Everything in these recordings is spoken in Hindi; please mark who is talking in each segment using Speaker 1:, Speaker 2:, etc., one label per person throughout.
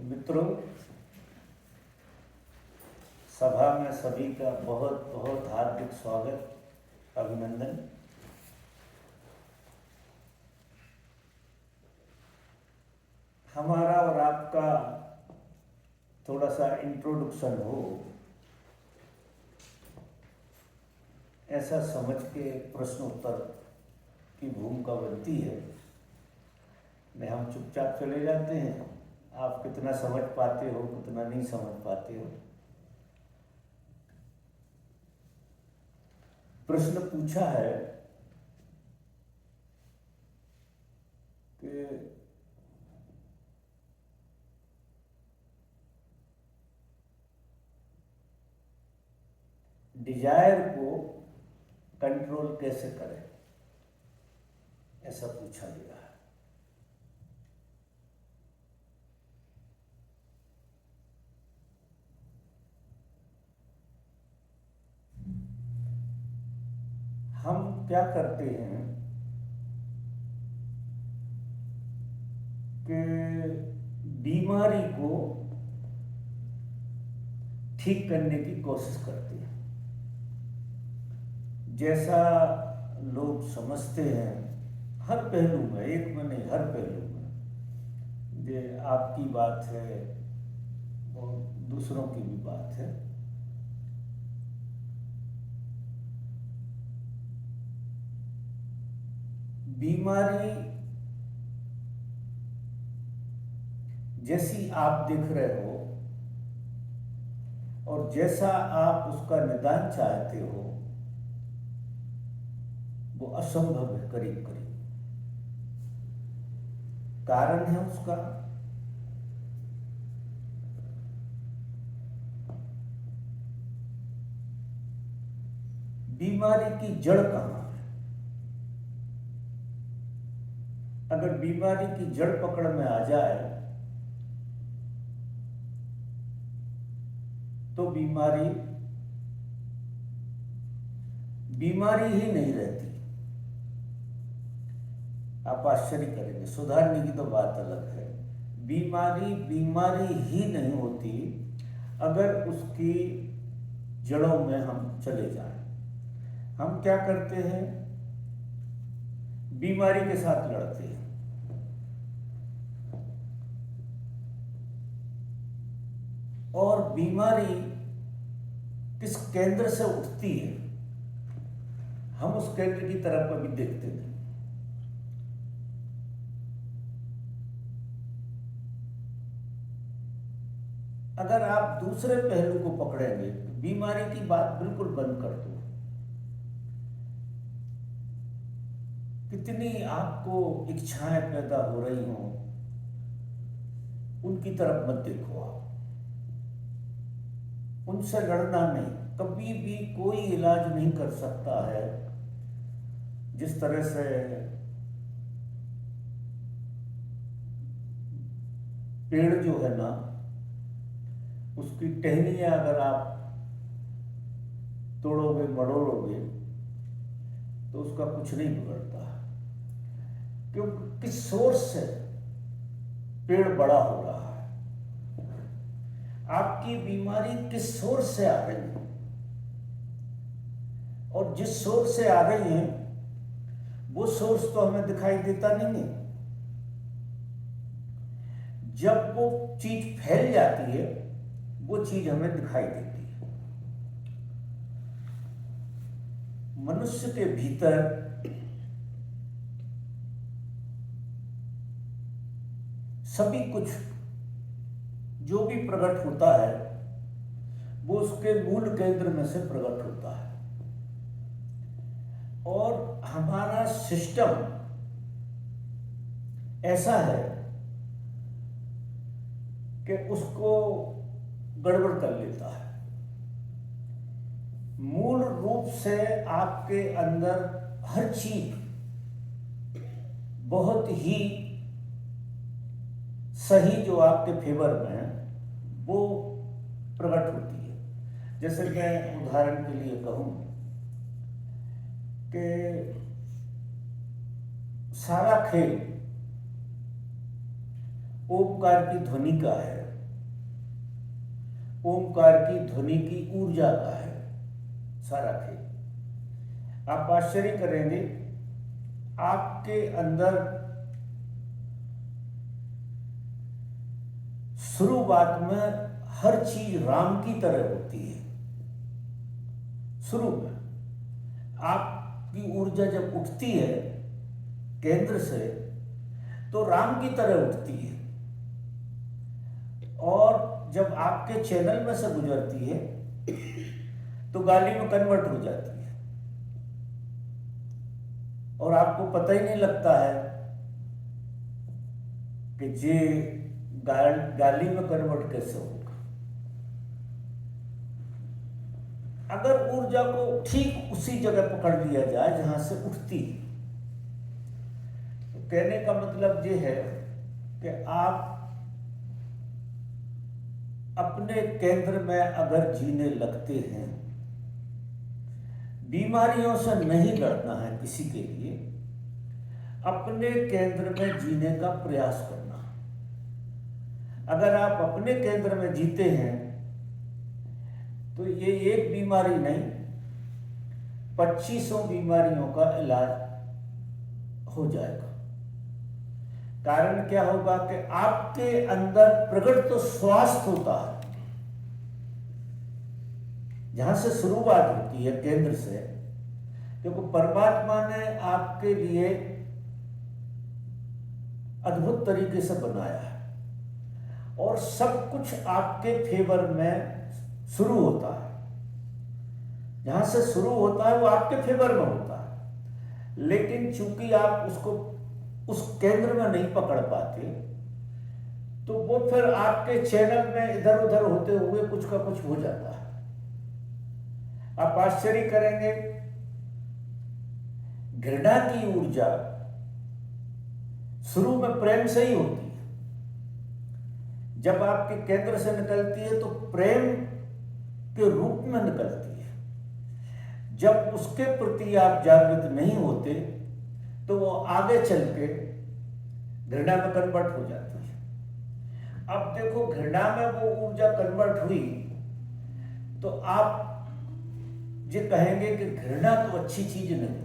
Speaker 1: मित्रों, सभा में सभी का बहुत बहुत हार्दिक स्वागत, अभिनंदन। हमारा और आपका थोड़ा सा इंट्रोडक्शन हो, ऐसा समझ के प्रश्न उत्तर की भूमिका बनती है। नहीं, हम चुपचाप चले जाते हैं। आप कितना समझ पाते हो, कितना नहीं समझ पाते हो। प्रश्न पूछा है कि डिजायर को कंट्रोल कैसे करें, ऐसा पूछा गया है। हम क्या करते हैं कि बीमारी को ठीक करने की कोशिश करते हैं। जैसा लोग समझते हैं, हर पहलू में, एक में नहीं, हर पहलू में, ये आपकी बात है और दूसरों की भी बात है। बीमारी जैसी आप देख रहे हो और जैसा आप उसका निदान चाहते हो, वो असंभव है करीब करीब। कारण है उसका बीमारी की जड़ कहाँ है। अगर बीमारी की जड़ पकड़ में आ जाए तो बीमारी ही नहीं रहती। आप आश्चर्य करेंगे, सुधारने की तो बात अलग है। बीमारी ही नहीं होती अगर उसकी जड़ों में हम चले जाएं। हम क्या करते हैं, बीमारी के साथ लड़ते हैं। और बीमारी किस केंद्र से उठती है, हम उस केंद्र की तरफ कभी देखते नहीं। अगर आप दूसरे पहलू को पकड़ेंगे, बीमारी की बात बिल्कुल बंद कर दो। कितनी आपको इच्छाएं पैदा हो रही हों, उनकी तरफ मत देखो। आप उनसे लड़ना नहीं। कभी भी कोई इलाज नहीं कर सकता है जिस तरह से पेड़ जो है ना, उसकी टहनियां अगर आप तोड़ोगे, मरोड़ोगे, तो उसका कुछ नहीं बिगड़ता। क्योंकि किस सोर्स से पेड़ बड़ा हो रहा है। आपकी बीमारी किस सोर्स से आ रही है, और जिस सोर्स से आ रही है वो सोर्स तो हमें दिखाई देता नहीं है। जब वो चीज फैल जाती है, वो चीज हमें दिखाई देती है। मनुष्य के भीतर सभी कुछ जो भी प्रकट होता है, वो उसके मूल केंद्र में से प्रकट होता है। और हमारा सिस्टम ऐसा है कि उसको गड़बड़ कर लेता है। मूल रूप से आपके अंदर हर चीज बहुत ही सही, जो आपके फेवर में है, वो प्रकट होती है। जैसे मैं उदाहरण के लिए कहूं कि सारा खेल ओमकार की ध्वनि का है। ओमकार की ध्वनि की ऊर्जा का है सारा खेल। आप आश्चर्य करेंगे, आपके अंदर शुरुआत में हर चीज राम की तरह होती है। शुरू में आपकी ऊर्जा जब उठती है केंद्र से तो राम की तरह उठती है, और जब आपके चैनल में से गुजरती है तो गाली में कन्वर्ट हो जाती है, और आपको पता ही नहीं लगता है कि ये गाली में कन्वर्ट कैसे होगा। अगर ऊर्जा को ठीक उसी जगह पकड़ लिया जाए जहां से उठती है, तो कहने का मतलब ये है कि आप अपने केंद्र में अगर जीने लगते हैं, बीमारियों से नहीं लड़ना है किसी के लिए, अपने केंद्र में जीने का प्रयास करना। अगर आप अपने केंद्र में जीते हैं तो ये एक बीमारी नहीं, 2500 बीमारियों का इलाज हो जाएगा। कारण क्या होगा कि आपके अंदर प्रकट तो स्वास्थ्य होता है, जहां से शुरुआत होती है केंद्र से, क्योंकि परमात्मा ने आपके लिए अद्भुत तरीके से बनाया है और सब कुछ आपके फेवर में शुरू होता है। जहां से शुरू होता है वो आपके फेवर में होता है, लेकिन चूंकि आप उसको उस केंद्र में नहीं पकड़ पाते तो वो फिर आपके चैनल में इधर उधर होते हुए कुछ का कुछ हो जाता है। आप आश्चर्य करेंगे, घृणा की ऊर्जा शुरू में प्रेम से ही होती है। जब आपके केंद्र से निकलती है तो प्रेम के रूप में निकलती है। जब उसके प्रति आप जागृत नहीं होते तो वो आगे चल के घृणा में कन्वर्ट हो जाती है। अब देखो, घृणा में वो ऊर्जा कन्वर्ट हुई तो आप ये कहेंगे कि घृणा तो अच्छी चीज नहीं,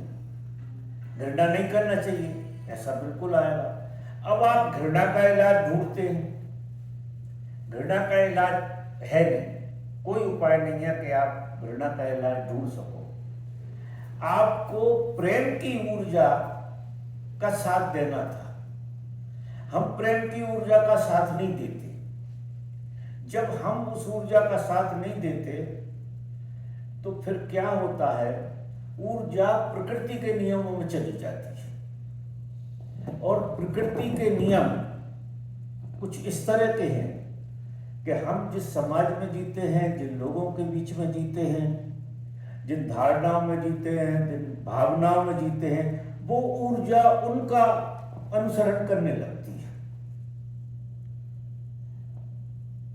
Speaker 1: घृणा नहीं करना चाहिए, ऐसा बिल्कुल आएगा। अब आप घृणा का इलाज ढूंढते हैं, घृणा का इलाज है नहीं, कोई उपाय नहीं है कि आप घृणा का इलाज ढूंढ सको। आपको प्रेम की ऊर्जा का साथ देना था। हम प्रेम की ऊर्जा का साथ नहीं देते। जब हम उस ऊर्जा का साथ नहीं देते तो फिर क्या होता है, ऊर्जा प्रकृति के नियमों में चली जाती है, और प्रकृति के नियम कुछ इस तरह के हैं कि हम जिस समाज में जीते हैं, जिन लोगों के बीच में जीते हैं, जिन धारणाओं में जीते हैं, जिन भावनाओं में जीते हैं, वो ऊर्जा उनका अनुसरण करने लगती है।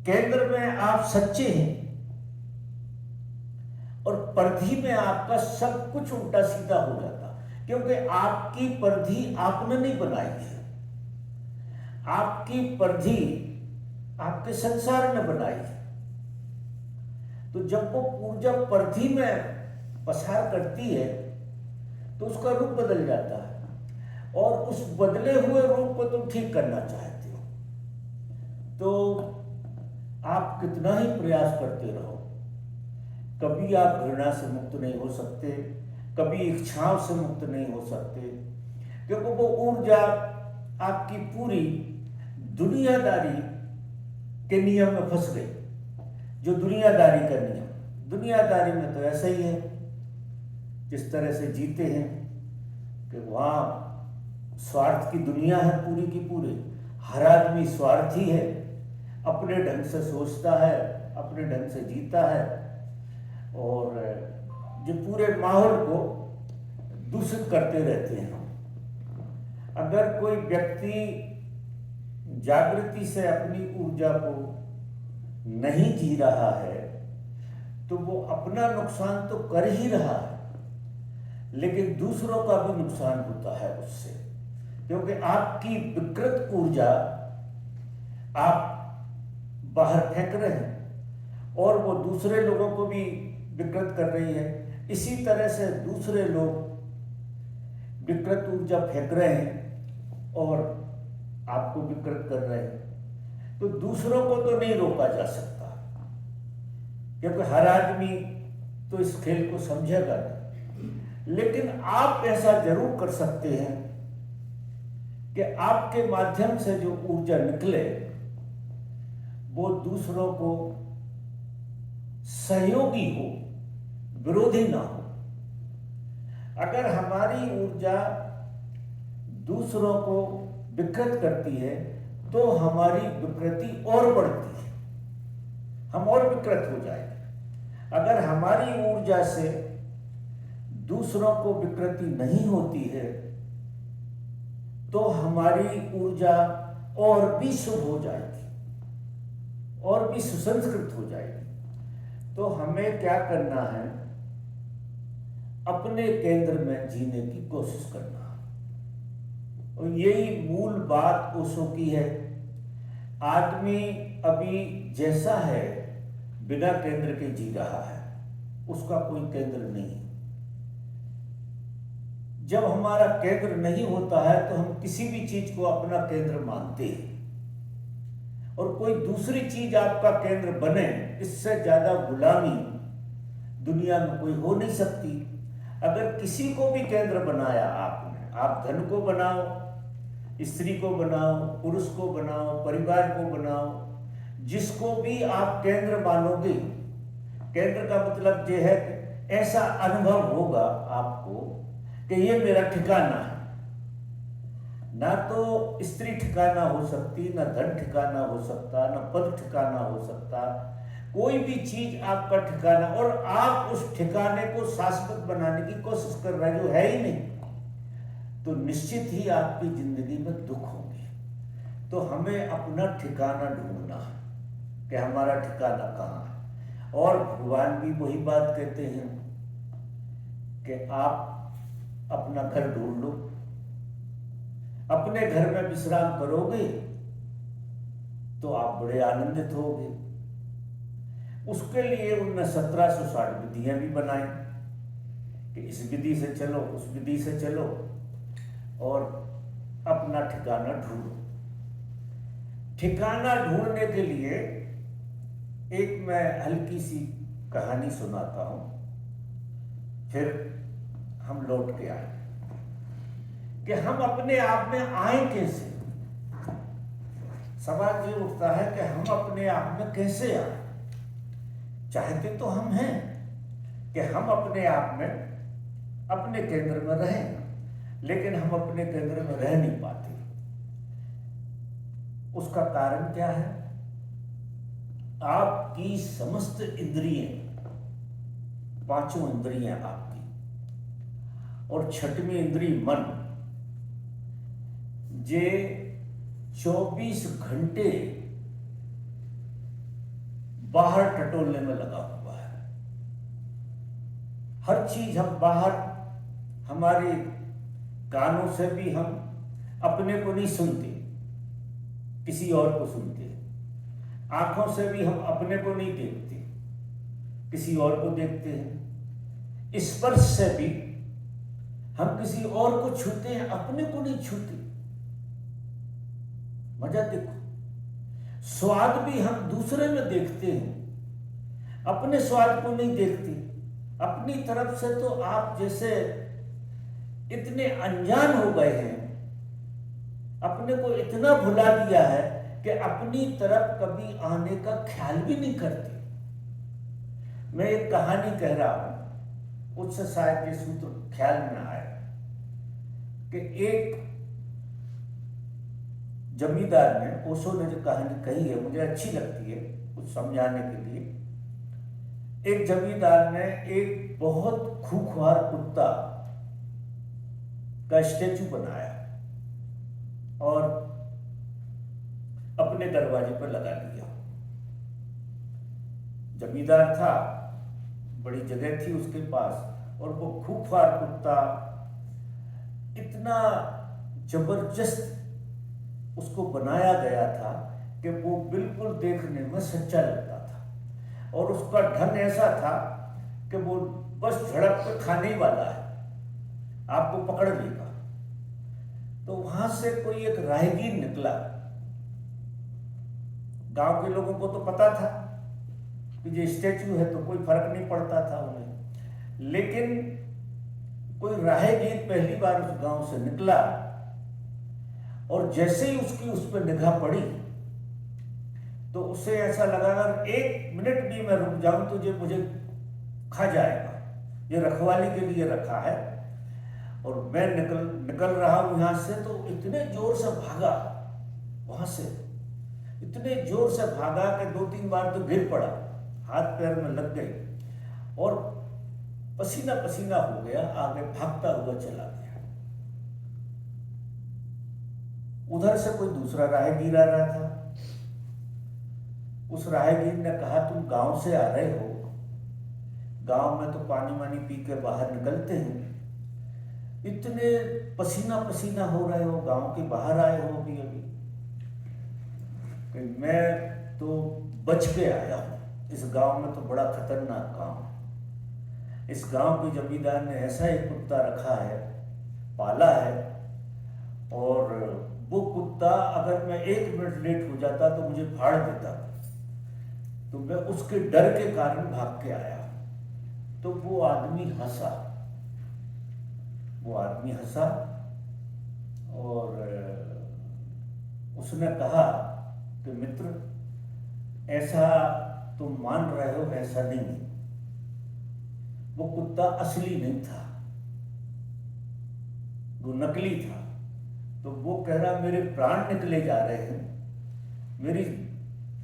Speaker 1: केंद्र में आप सच्चे हैं और परिधि में आपका सब कुछ उल्टा सीधा हो जाता, क्योंकि आपकी परिधि आपने नहीं बनाई है। आपकी परिधि आपके संसार ने बनाई है। तो जब वो ऊर्जा परिधि में पसार करती है तो उसका रूप बदल जाता है, और उस बदले हुए रूप को तुम ठीक करना चाहते हो तो आप कितना ही प्रयास करते रहो, कभी आप घृणा से मुक्त नहीं हो सकते, कभी इच्छाओं से मुक्त नहीं हो सकते, क्योंकि वो ऊर्जा आपकी पूरी दुनियादारी के नियम में फंस गई। जो दुनियादारी का नियम, दुनियादारी में तो ऐसा ही है, जिस तरह से जीते हैं कि वहाँ स्वार्थ की दुनिया है पूरी की पूरी। हर आदमी स्वार्थी है, अपने ढंग से सोचता है, अपने ढंग से जीता है, और जो पूरे माहौल को दूषित करते रहते हैं। अगर कोई व्यक्ति जागृति से अपनी ऊर्जा को नहीं जी रहा है तो वो अपना नुकसान तो कर ही रहा है, लेकिन दूसरों का भी नुकसान होता है उससे, क्योंकि आपकी विकृत ऊर्जा आप बाहर फेंक रहे हैं और वो दूसरे लोगों को भी विकृत कर रही है। इसी तरह से दूसरे लोग विकृत ऊर्जा फेंक रहे हैं और आपको विकृत कर रहे हैं। तो दूसरों को तो नहीं रोका जा सकता, क्योंकि हर आदमी तो इस खेल को समझेगा नहीं। लेकिन आप ऐसा जरूर कर सकते हैं कि आपके माध्यम से जो ऊर्जा निकले वो दूसरों को सहयोगी हो, विरोधी ना हो। अगर हमारी ऊर्जा दूसरों को विकृत करती है तो हमारी विकृति और बढ़ती है, हम और विकृत हो जाएंगे। अगर हमारी ऊर्जा से दूसरों को विकृति नहीं होती है तो हमारी ऊर्जा और भी शुभ हो जाएगी और भी सुसंस्कृत हो जाएगी। तो हमें क्या करना है, अपने केंद्र में जीने की कोशिश करना है। और यही मूल बात ओशो की है। आदमी अभी जैसा है बिना केंद्र के जी रहा है, उसका कोई केंद्र नहीं। जब हमारा केंद्र नहीं होता है तो हम किसी भी चीज को अपना केंद्र मानते हैं, और कोई दूसरी चीज आपका केंद्र बने, इससे ज्यादा गुलामी दुनिया में कोई हो नहीं सकती। अगर किसी को भी केंद्र बनाया आपने, आप धन को बनाओ, स्त्री को बनाओ, पुरुष को बनाओ, परिवार को बनाओ, जिसको भी आप केंद्र मानोगे, केंद्र का मतलब यह है कि ऐसा अनुभव होगा आपको कि ये मेरा ठिकाना है। ना तो स्त्री ठिकाना हो सकती, ना धन ठिकाना हो सकता, ना पद ठिकाना हो सकता, कोई भी चीज आपका ठिकाना, और आप उस ठिकाने को शाश्वत बनाने की कोशिश कर रहे जो है ही नहीं, तो निश्चित ही आपकी जिंदगी में दुख होंगे। तो हमें अपना ठिकाना ढूंढना है कि हमारा ठिकाना कहाँ है। और भगवान भी वही बात कहते हैं कि आप अपना घर ढूंढ लो। अपने घर में विश्राम करोगे तो आप बड़े आनंदित होगे। उसके लिए उनने 1760 विधियां भी बनाई कि इस विधि से चलो, उस विधि से चलो और अपना ठिकाना ढूंढो। ठिकाना ढूंढने के लिए एक मैं हल्की सी कहानी सुनाता हूं, फिर हम लौट के आए कि हम अपने आप में आए कैसे। सवाल ये उठता है कि हम अपने आप में कैसे आए। चाहते तो हम हैं कि हम अपने आप में अपने केंद्र में रहें, लेकिन हम अपने केंद्र में रह नहीं पाते। उसका कारण क्या है? आपकी समस्त इंद्रियां, पांचों इंद्रियां आपकी, और छठवीं इंद्री मन, जे 24 घंटे बाहर टटोलने में लगा हुआ है। हर चीज हम बाहर, हमारे कानों से भी हम अपने को नहीं सुनते, किसी और को सुनते हैं। आंखों से भी हम अपने को नहीं देखते, किसी और को देखते हैं। स्पर्श से भी हम किसी और को छूते हैं, अपने को नहीं छूते। मजा देखो। स्वाद भी हम दूसरे में देखते हैं, अपने स्वाद को नहीं देखते। अपनी तरफ से तो आप जैसे इतने अनजान हो गए हैं, अपने को इतना भुला दिया है कि अपनी तरफ कभी आने का ख्याल भी नहीं करते। मैं एक कहानी कह रहा हूं, उससे शायद ये सूत्र ख्याल में आए कि एक जमींदार ने, ओशो ने जो कहानी कही है मुझे अच्छी लगती है कुछ समझाने के लिए। एक जमींदार ने एक बहुत खूंखार कुत्ता का स्टेचू बनाया और अपने दरवाजे पर लगा लिया। जमींदार था, बड़ी जगह थी उसके पास, और वो खूंखार कुत्ता इतना जबरदस्त उसको बनाया गया था कि वो बिल्कुल देखने में सच्चा लगता था। और उसका ढंग ऐसा था कि वो बस झड़प के खाने ही वाला है, आपको पकड़ लेगा। तो वहां से कोई एक राहगीर निकला। गांव के लोगों को तो पता था कि ये स्टैचू है, तो कोई फर्क नहीं पड़ता था उन्हें, लेकिन कोई राहगीर पहली बार उस गांव से निकला और जैसे ही उसकी उस पर निगाह पड़ी तो उसे ऐसा लगा अगर 1 मिनट भी मैं रुक जाऊं तो ये मुझे खा जाएगा, ये रखवाली के लिए रखा है। और मैं निकल रहा हूं यहां से, तो इतने जोर से भागा वहां से, इतने जोर से भागा कि 2-3 बार तो गिर पड़ा, हाथ पैर में लग गई और पसीना पसीना हो गया, आगे भागता हुआ चला गया। उधर से कोई दूसरा राहगीर आ रहा था। उस राहगीर ने कहा तुम गांव से आ रहे हो, गांव में तो पानी वानी पी के बाहर निकलते हैं, इतने पसीना पसीना हो रहे हो, गांव के बाहर आए हो अभी अभी। मैं तो बच के आया हूं, इस गांव में तो बड़ा खतरनाक गांव है, इस गांव के जमींदार ने ऐसा एक कुत्ता रखा है, पाला है, और वो कुत्ता अगर मैं 1 मिनट लेट हो जाता तो मुझे फाड़ देता, तो मैं उसके डर के कारण भाग के आया। तो वो आदमी हंसा, वो आदमी हंसा और उसने कहा कि मित्र, ऐसा तुम मान रहे हो, ऐसा नहीं, वो कुत्ता असली नहीं था, वो नकली था। तो वो कह रहा मेरे प्राण निकले जा रहे हैं, मेरी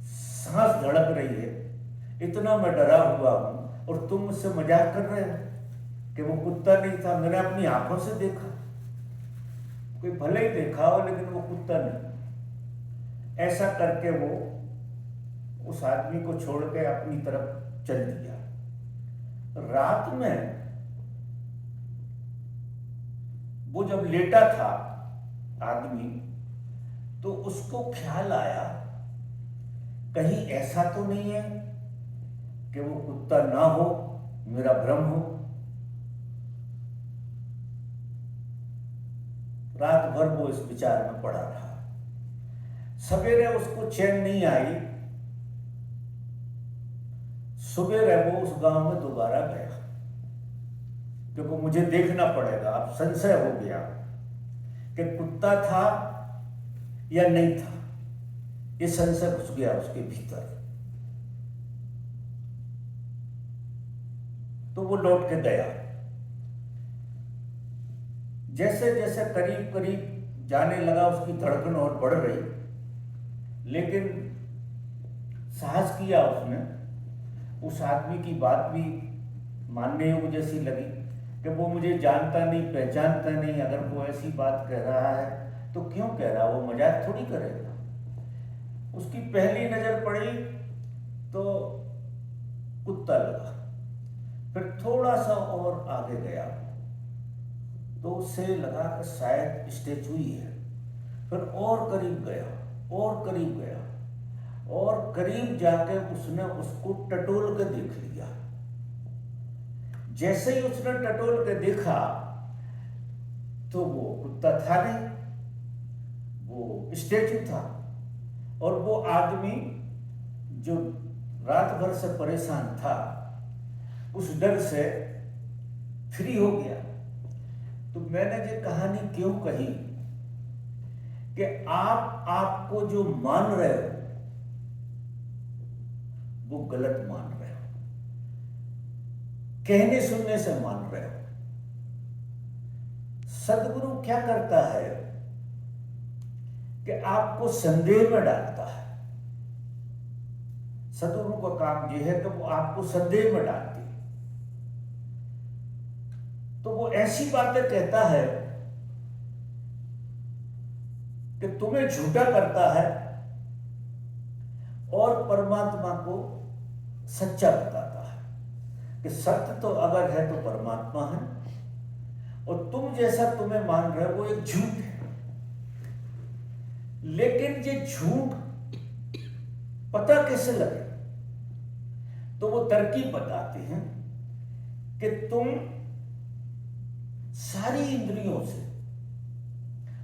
Speaker 1: सांस धड़क रही है, इतना मैं डरा हुआ हूं और तुम मुझसे मजाक कर रहे हो कि वो कुत्ता नहीं था, मैंने अपनी आंखों से देखा, कोई भले ही देखा हो लेकिन वो कुत्ता नहीं। ऐसा करके वो उस आदमी को छोड़ के अपनी तरफ चल दिया। रात में वो जब लेटा था आदमी, तो उसको ख्याल आया कहीं ऐसा तो नहीं है कि वो कुत्ता ना हो, मेरा भ्रम हो। रात भर वो इस विचार में पड़ा रहा। सवेरे उसको चैन नहीं आई, सवेरे वो उस गांव में दोबारा गया, क्योंकि मुझे देखना पड़ेगा। अब संशय हो गया कि कुत्ता था या नहीं था, ये संशय घुस गया उसके भीतर। तो वो लौट के गया। जैसे जैसे करीब करीब जाने लगा, उसकी धड़कन और बढ़ रही, लेकिन साहस किया उसने। उस आदमी की बात भी मानने योग्य जैसी लगी कि वो मुझे जानता नहीं, पहचानता नहीं, अगर वो ऐसी बात कह रहा है तो क्यों कह रहा, वो मजाक थोड़ी करेगा। उसकी पहली नजर पड़ी तो कुत्ता लगा, फिर थोड़ा सा और आगे गया तो उससे लगा कि शायद स्टैचू ही है। फिर और करीब गया, और करीब गया, और करीब जाके उसने उसको टटोल के देख लिया। जैसे ही उसने टटोल के देखा तो वो कुत्ता था नहीं, वो स्टैचू था। और वो आदमी जो रात भर से परेशान था, उस डर से फ्री हो गया। तो मैंने ये कहानी क्यों कही कि आपको जो मान रहे हो वो गलत मान रहे हो, कहने सुनने से मान रहे हो। सदगुरु क्या करता है कि आपको संदेह में डालता है। सदगुरु का काम यह है कि वो आपको संदेह में डालती है। तो वो ऐसी बातें कहता है कि तुम्हें झूठा करता है और परमात्मा को सच्चा बताता है कि सत्य तो अगर है तो परमात्मा है, और तुम जैसा तुम्हें मान रहे हो वो एक झूठ है। लेकिन ये झूठ पता कैसे लगे? तो वो तरकीब बताते हैं कि तुम सारी इंद्रियों से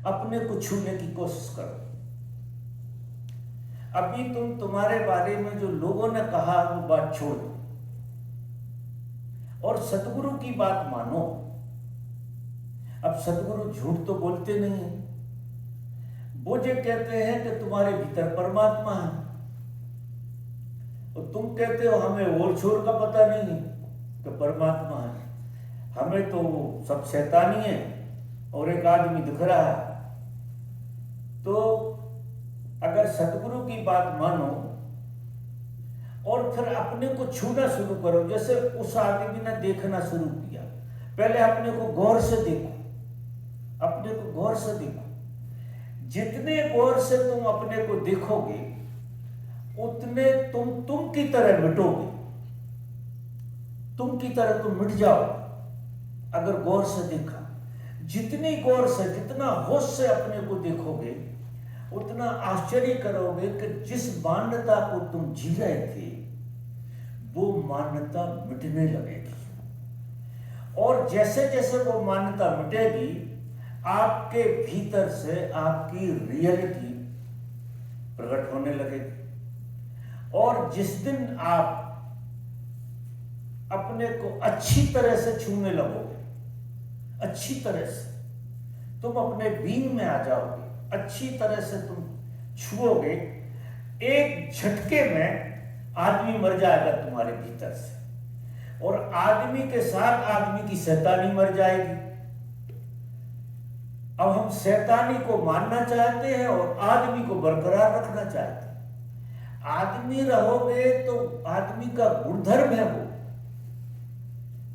Speaker 1: अपने को छूने की कोशिश करो। अभी तुम्हारे बारे में जो लोगों ने कहा वो बात छोड़ दो और सतगुरु की बात मानो। अब सतगुरु झूठ तो बोलते नहीं है, वो जो कहते हैं कि तुम्हारे भीतर परमात्मा है, और तुम कहते हो हमें और छोर का पता नहीं है कि परमात्मा है, हमें तो सब शैतानी है और एक आदमी दिख रहा है। तो अगर सतगुरु की बात मानो और फिर अपने को छूना शुरू करो, जैसे उस आदमी ने देखना शुरू किया, पहले अपने को गौर से देखो, अपने को गौर से देखो। जितने गौर से तुम अपने को देखोगे उतने तुम की तरह मिटोगे, तुम की तरह तुम मिट जाओ अगर गौर से देखा। जितनी गौर से, जितना होश से अपने को देखोगे उतना आश्चर्य करोगे कि जिस मान्यता को तुम जी रहे थे वो मान्यता मिटने लगेगी, और जैसे जैसे वो मान्यता मिटेगी आपके भीतर से आपकी रियलिटी प्रकट होने लगेगी। और जिस दिन आप अपने को अच्छी तरह से छूने लगोगे, अच्छी तरह से तुम अपने बींग में आ जाओगे, अच्छी तरह से तुम छुओगे, एक झटके में आदमी मर जाएगा तुम्हारे भीतर से, और आदमी के साथ आदमी की शैतानी मर जाएगी। अब हम शैतानी को मानना चाहते हैं और आदमी को बरकरार रखना चाहते हैं। आदमी रहोगे तो आदमी का गुणधर्म है वो,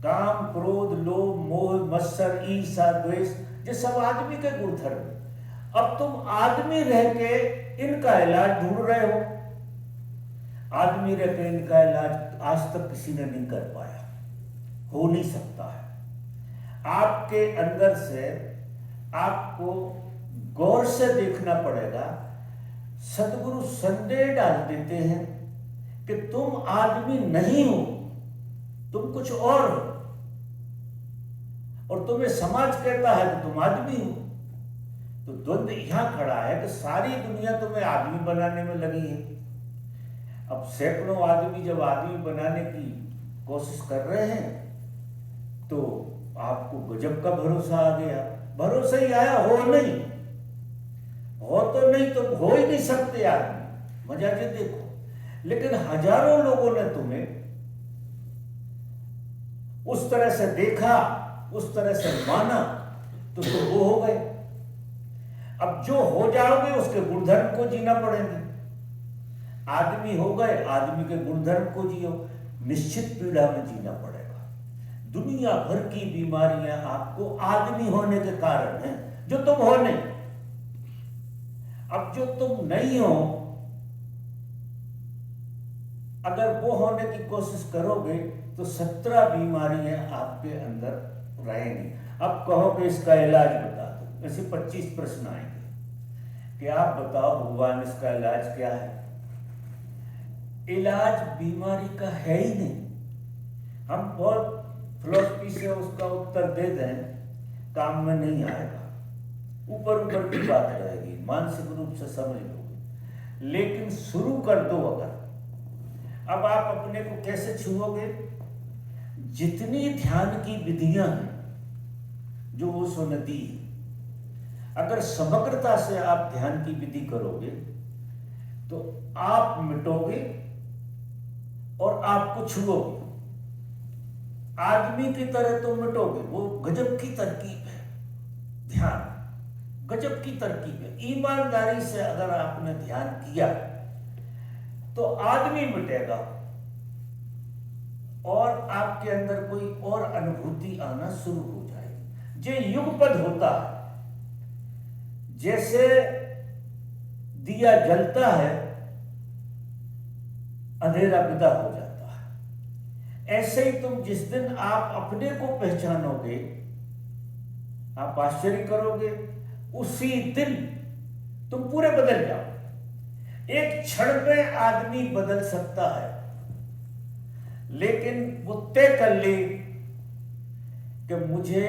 Speaker 1: काम, क्रोध, लोभ, मोह, मत्सर, ईर्ष्या, द्वेष, ये सब आदमी के गुणधर्म। अब तुम आदमी रह के इनका इलाज ढूंढ रहे हो। आदमी रह के इनका इलाज आज तक किसी ने नहीं कर पाया, हो नहीं सकता है। आपके अंदर से आपको गौर से देखना पड़ेगा। सतगुरु संदेह डाल देते हैं कि तुम आदमी नहीं हो, तुम कुछ और हो, और तुम्हें समाज कहता है कि तुम आदमी हो। तो द्वंद्व यहां खड़ा है कि सारी दुनिया तुम्हें आदमी बनाने में लगी है। अब सैकड़ों आदमी जब आदमी बनाने की कोशिश कर रहे हैं तो आपको गजब का भरोसा आ गया। भरोसा ही आया, हो नहीं, हो तो नहीं, तुम हो ही नहीं सकते आदमी, मजा के देखो। लेकिन हजारों लोगों ने तुम्हें उस तरह से देखा, उस तरह से माना, तो तुम वो हो गए। अब जो हो जाओगे उसके गुणधर्म को जीना पड़ेगा। आदमी हो गए, आदमी के गुणधर्म को जियो, निश्चित पीड़ा में जीना पड़ेगा। दुनिया भर की बीमारियां आपको आदमी होने के कारण हैं, जो तुम हो नहीं। अब जो तुम नहीं हो, अगर वो होने की कोशिश करोगे तो 17 बीमारियां आपके अंदर रहेंगी। अब कहोगे इसका इलाज बता दो, ऐसे 25 प्रश्न आएंगे कि आप बताओ भगवान इसका इलाज क्या है। इलाज बीमारी का है ही नहीं। हम बहुत फिलॉसफी से उसका उत्तर दे दें, काम में नहीं आएगा, ऊपर ऊपर की बात रहेगी, मानसिक रूप से समझ लोगे। लेकिन शुरू कर दो अगर। अब आप अपने को कैसे छुओगे? जितनी ध्यान की विधियां हैं जो वो सुनती है, अगर समग्रता से आप ध्यान की विधि करोगे तो आप मिटोगे और आपको छुओगे। आदमी की तरह तो मिटोगे, वो गजब की तरकीब है। ध्यान गजब की तरकीब है। ईमानदारी से अगर आपने ध्यान किया तो आदमी मिटेगा और आपके अंदर कोई और अनुभूति आना शुरू हो जाएगी। ये युगपद होता है। जैसे दिया जलता है, अंधेरा विदा हो जाता है, ऐसे ही तुम जिस दिन आप अपने को पहचानोगे, आप आश्चर्य करोगे, उसी दिन तुम पूरे बदल जाओ। एक क्षण में आदमी बदल सकता है। लेकिन वो तय कर ले कि मुझे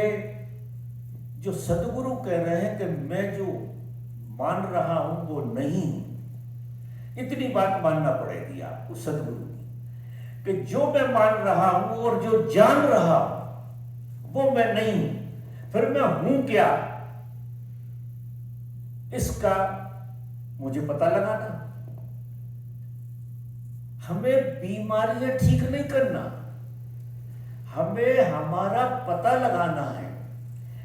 Speaker 1: जो सदगुरु कह रहे हैं कि मैं जो मान रहा हूं वो नहीं हूं। इतनी बात मानना पड़ेगी आपको सदगुरु की, कि जो मैं मान रहा हूं और जो जान रहा हूं वो मैं नहीं हूं। फिर मैं हूं क्या, इसका मुझे पता लगाना। हमें बीमारियां ठीक नहीं करना, हमें हमारा पता लगाना है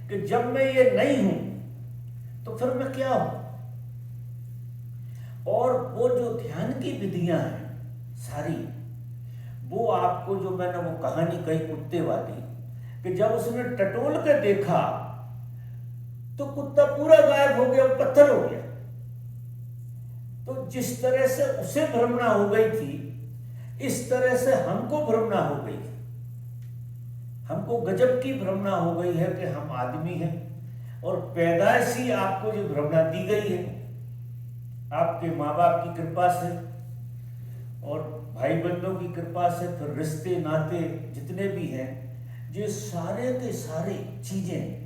Speaker 1: कि जब मैं ये नहीं हूं तो फिर मैं क्या हूं। और वो जो ध्यान की विधियां हैं सारी, वो आपको जो मैंने वो कहानी कही कुत्ते वाली, कि जब उसने टटोल के देखा तो कुत्ता पूरा गायब हो गया, पत्थर हो गया। तो जिस तरह से उसे भ्रमणा हो गई थी, इस तरह से हमको भ्रमणा हो गई। हमको गजब की भ्रमणा हो गई है कि हम आदमी हैं, और पैदाइश ही आपको जो भ्रमणा दी गई है आपके माँ बाप की कृपा से और भाई बंधुओं की कृपा से, फिर रिश्ते नाते जितने भी हैं, ये सारे के सारे चीजें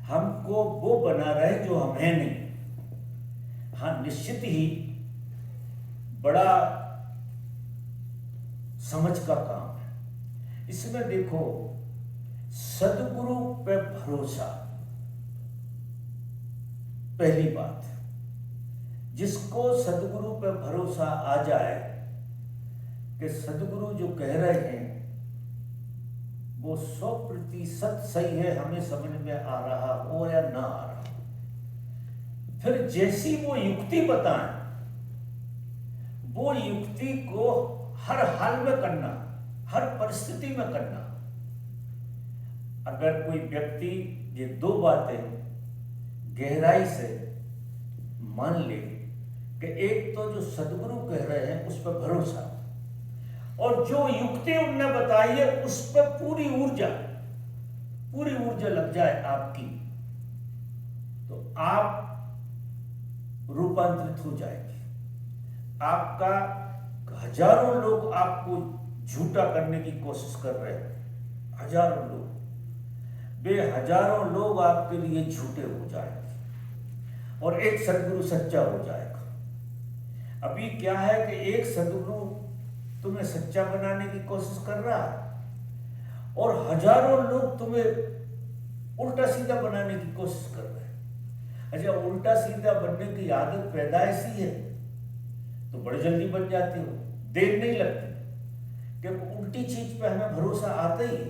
Speaker 1: हमको वो बना रहे जो हम हैं नहीं। हाँ, निश्चित ही बड़ा समझ का काम है इसमें। देखो, सदगुरु पे भरोसा, पहली बात, जिसको सदगुरु पे भरोसा आ जाए कि सदगुरु जो कह रहे हैं वो 100% सही है, हमें समझ में आ रहा हो या ना आ रहा, फिर जैसी वो युक्ति बताएं वो युक्ति को हर हाल में करना, हर परिस्थिति में करना। अगर कोई व्यक्ति ये दो बातें गहराई से मान ले कि एक तो जो सदगुरु कह रहे हैं उस पर भरोसा, और जो युक्ति उनने बताई है उस पर पूरी ऊर्जा लग जाए आपकी, तो आप रूपांतरित हो जाएंगे। आपका हजारों लोग आपको झूठा करने की कोशिश कर रहे हैं, हजारों लोग, बेहजारों लोग आपके लिए झूठे हो जाएंगे और एक सदगुरु सच्चा हो जाएगा। अभी क्या है कि एक सदगुरु तुम्हें सच्चा बनाने की कोशिश कर रहा है और हजारों लोग तुम्हें उल्टा सीधा बनाने की कोशिश कर रहे हैं। अच्छा, उल्टा सीधा बनने की आदत पैदाइशी है तो बड़ी जल्दी बन जाती हो, देर नहीं लगती, क्योंकि उल्टी चीज पे हमें भरोसा आता ही है,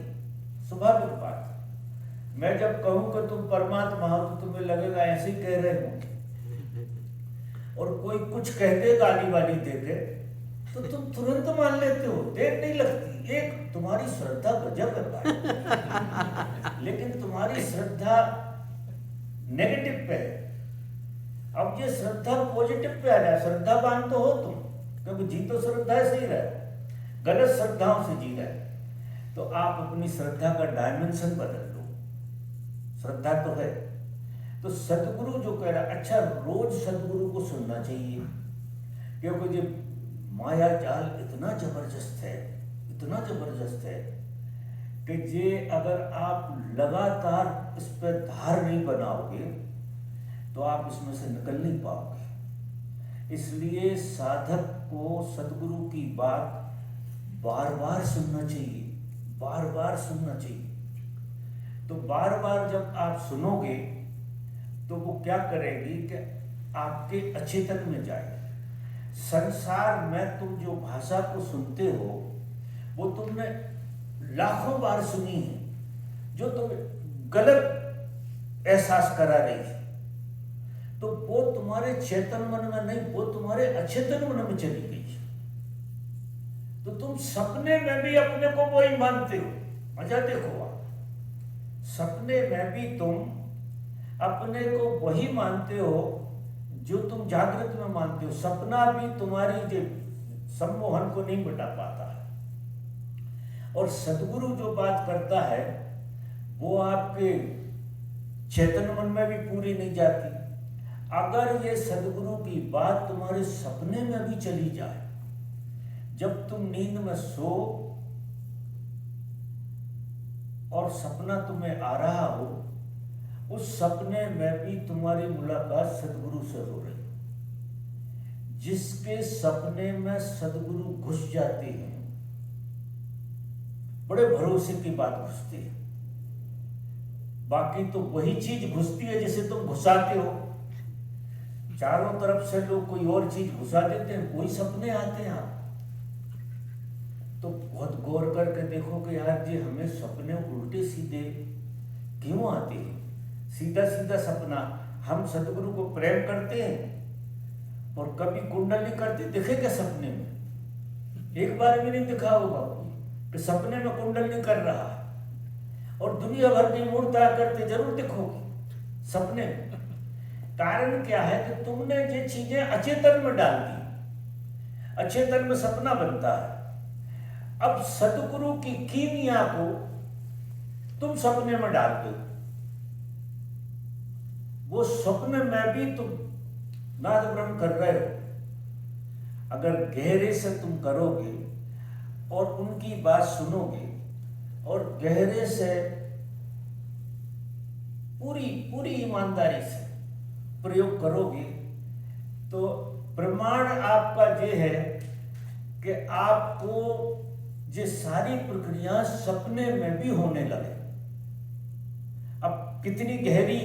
Speaker 1: स्वाभाविक बात। मैं जब कहूं कि तुम परमात्मा हो तो तुम्हें लगेगा ऐसे ही कह रहे हो, और कोई कुछ कहते गाली वाली देते तो तुम तुरंत मान लेते हो, देर नहीं लगती। एक तुम्हारी श्रद्धा गजब करता है लेकिन तुम्हारी श्रद्धा नेगेटिव पे है। अब ये श्रद्धा पॉजिटिव पे आ जाए, श्रद्धावान तो हो तुम, क्योंकि जी तो श्रद्धा से ही रहे, गलत श्रद्धाओं से जी रहे, तो आप अपनी श्रद्धा का डायमेंशन बदल लो। श्रद्धा तो है, तो सदगुरु जो कह रहा है, अच्छा रोज सदगुरु को सुनना चाहिए, क्योंकि ये माया जाल इतना जबरदस्त है, इतना जबरदस्त है कि ये अगर आप लगातार इस पर धार नहीं बनाओगे तो आप इसमें से निकल नहीं पाओगे। इसलिए साधक को सदगुरु की बात बार बार सुनना चाहिए, बार बार सुनना चाहिए। तो बार बार जब आप सुनोगे तो वो क्या करेगी कि आपके अचेतन में जाएगी। संसार में तुम जो भाषा को सुनते हो वो तुमने लाखों बार सुनी है, जो तुम गलत एहसास करा रही है, तो वो तुम्हारे चेतन मन में नहीं, वो तुम्हारे अचेतन मन में चली गई। तो तुम सपने में भी अपने को वही मानते हो। मजा देखो आप, सपने में भी तुम अपने को वही मानते हो जो तुम जागृत में मानते हो। सपना भी तुम्हारी जो सम्मोहन को नहीं मिटा पाता है। और सदगुरु जो बात करता है वो आपके चेतन मन में भी पूरी नहीं जाती। अगर ये सदगुरु की बात तुम्हारे सपने में भी चली जाए, जब तुम नींद में सो और सपना तुम्हें आ रहा हो, उस सपने में भी तुम्हारी मुलाकात सदगुरु से हो रही। जिसके सपने में सदगुरु घुस जाते हैं, बड़े भरोसे की बात घुसती है। बाकी तो वही चीज घुसती है जिसे तुम घुसाते हो। चारों तरफ से लोग कोई और चीज घुसा देते हैं, कोई सपने आते हैं। आप तो बहुत गौर करके देखो कि यार जी हमें सपने उल्टे सीधे क्यों आते हैं। सीधा सीधा सपना, हम सदगुरु को प्रेम करते हैं और कभी कुंडली करते देखे क्या सपने में? एक बार भी नहीं दिखा होगा कि सपने में कुंडली कर रहा है। और दुनिया भर की मूर्ता करते जरूर देखोगे सपने में। कारण क्या है कि तुमने ये चीजें अचेतन में डाल दी, अचेतन में सपना बनता है। अब सदगुरु की कीमिया को तुम सपने में डाल दो, वो स्वप्न में भी तुम नाद ब्रह्म कर रहे हो। अगर गहरे से तुम करोगे और उनकी बात सुनोगे और गहरे से पूरी पूरी ईमानदारी से प्रयोग करोगे, तो प्रमाण आपका ये है कि आपको ये सारी प्रक्रिया सपने में भी होने लगे। अब कितनी गहरी